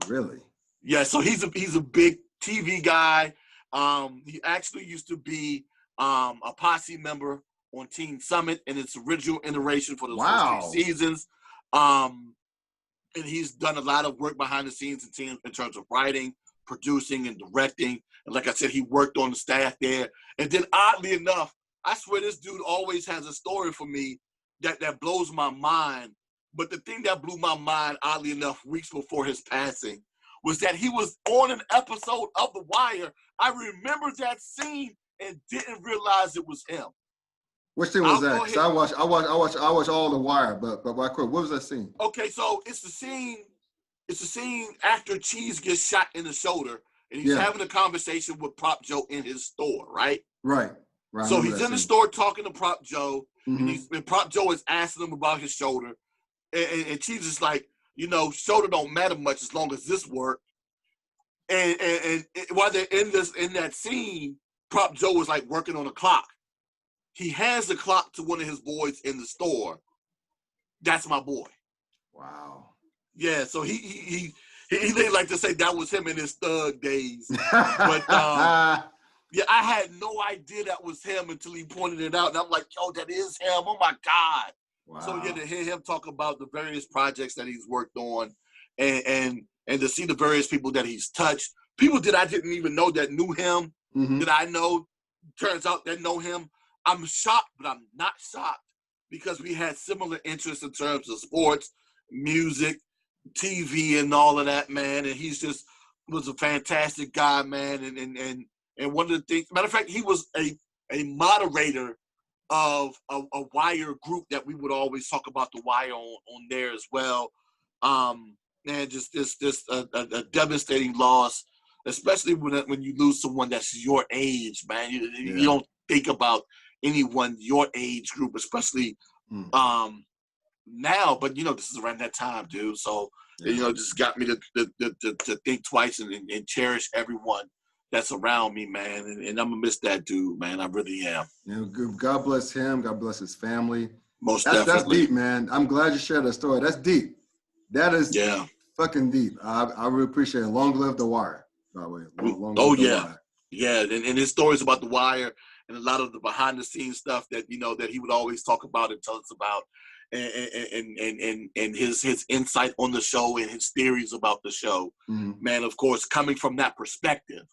S1: Really?
S2: Yeah, so he's a big TV guy. He actually used to be a posse member on Teen Summit in its original iteration for those first 3 seasons. And he's done a lot of work behind the scenes in terms of writing, producing, and directing. And like I said, he worked on the staff there. And then oddly enough, I swear this dude always has a story for me that blows my mind. But the thing that blew my mind, oddly enough, weeks before his passing, was that he was on an episode of The Wire. I remember that scene and didn't realize it was him.
S1: Which thing was that? 'Cause I watch all The Wire, but right quick, what was that scene?
S2: Okay, so it's the scene after Cheese gets shot in the shoulder, and he's having a conversation with Prop Joe in his store, right?
S1: Right.
S2: So he's in the store talking to Prop Joe, and Prop Joe is asking him about his shoulder, and Cheese is like, shoulder don't matter much as long as this work. And while they're in that scene, Prop Joe was like working on a clock. He hands the clock to one of his boys in the store. That's my boy.
S1: Wow.
S2: Yeah, so he didn't like to say that was him in his thug days. But yeah, I had no idea that was him until he pointed it out. And I'm like, yo, that is him. Oh my God. Wow. So yeah, to hear him talk about the various projects that he's worked on and to see the various people that he's touched, people that I didn't even know that knew him, that I know, turns out that know him. I'm shocked, but I'm not shocked because we had similar interests in terms of sports, music, TV, and all of that, man. And he's just was a fantastic guy, man. And one of the things, matter of fact, he was a moderator of a Wire group that we would always talk about The Wire on there as well. Man, just a devastating loss, especially when you lose someone that's your age, man. You don't think about anyone your age group, especially now. But this is around that time, dude. So just got me to think twice and cherish everyone that's around me, man. And I'm gonna miss that dude, man. I really am.
S1: God bless him. God bless his family.
S2: Definitely.
S1: That's deep, man. I'm glad you shared that story. That's deep. That is fucking deep. I really appreciate it. Long live The Wire, by the way. Long live The Wire.
S2: Yeah. And his stories about The Wire and a lot of the behind the scenes stuff that that he would always talk about and tell us about, and his insight on the show and his theories about the show. Man, of course, coming from that perspective,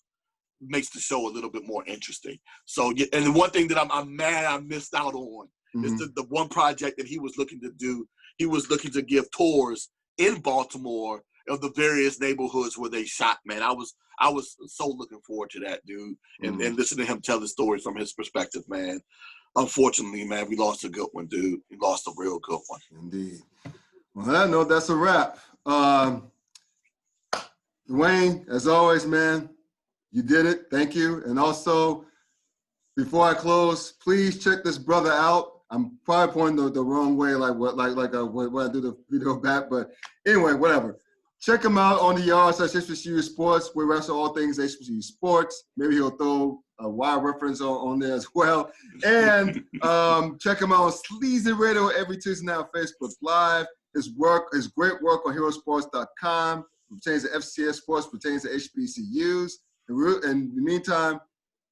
S2: makes the show a little bit more interesting. So, and the one thing that I'm mad I missed out on is the one project that he was looking to do. He was looking to give tours in Baltimore of the various neighborhoods where they shot, man. I was so looking forward to that, dude, and listening to him tell the stories from his perspective, man. Unfortunately, man, we lost a good one, dude. We lost a real good one.
S1: Indeed. Well, on that note, that's a wrap. Dwyane, as always, man, you did it. Thank you. And also, before I close, please check this brother out. I'm probably pointing the wrong way, when I do the video back. But anyway, whatever. Check him out on the yard / HBCU Sports. We wrestle all things HBCU Sports. Maybe he'll throw a wide reference on there as well. And check him out on Sleazy Radio every Tuesday night on Facebook Live. His great work on herosports.com pertains to FCS sports, pertains to HBCUs. And in the meantime,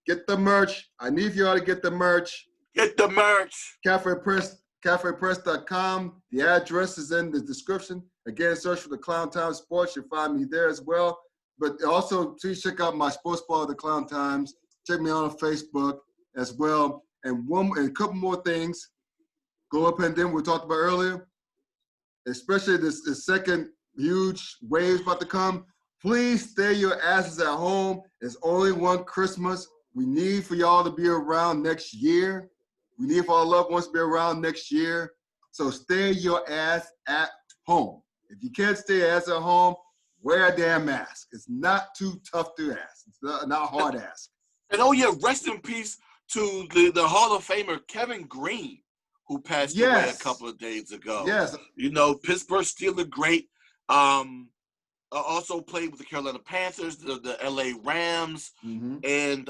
S1: get the merch. I need you all to get the merch.
S2: Get the merch.
S1: CafePress.com. The address is in the description. Again, search for the Clown Times Sports. You'll find me there as well. But also, please check out my sports blog, The Clown Times. Check me out on Facebook as well. And a couple more things. Global pandemic we talked about earlier, especially this second huge wave about to come. Please stay your asses at home. It's only one Christmas. We need for y'all to be around next year. We need for our loved ones to be around next year. So stay your ass at home. If you can't stay your ass at home, wear a damn mask. It's not too tough to ask. It's not hard to ask.
S2: And rest in peace to the Hall of Famer Kevin Green, who passed away a couple of days ago.
S1: Yes.
S2: Pittsburgh Steelers great. Also played with the Carolina Panthers, the LA Rams, and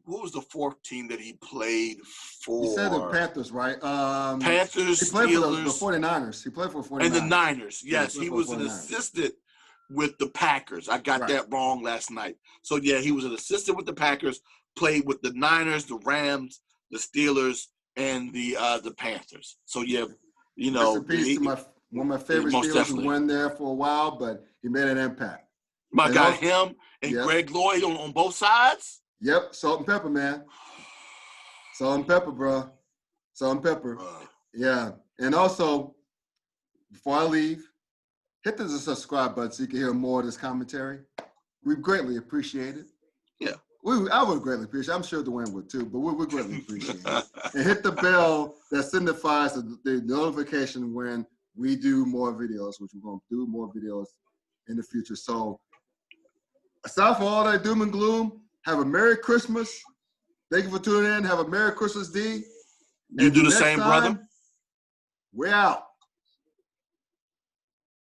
S2: what was the fourth team that he played for?
S1: You said the Panthers, right?
S2: Panthers,
S1: he played
S2: Steelers,
S1: for the 49ers. He played for the 49ers.
S2: And the Niners, yes.
S1: Yeah,
S2: he was an assistant with the Packers. I got that wrong last night. So, yeah, he was an assistant with the Packers, played with the Niners, the Rams, the Steelers, and the Panthers. So, yeah,
S1: Rest in peace to one of my favorite Steelers who went there for a while, but he made an impact.
S2: Him and Greg Lloyd on both sides?
S1: Yep, salt and pepper, man. Salt and pepper, bro. Salt and pepper. Yeah. And also, before I leave, hit the subscribe button so you can hear more of this commentary. We greatly appreciate it.
S2: Yeah.
S1: I would greatly appreciate it. I'm sure Dwyane would too, but we greatly appreciate it. And hit the bell that signifies the notification when we do more videos, which we're going to do more videos in the future. So aside from all that doom and gloom, have a Merry Christmas. Thank you for tuning in. Have a Merry Christmas, D.
S2: You do the same, brother.
S1: We're out.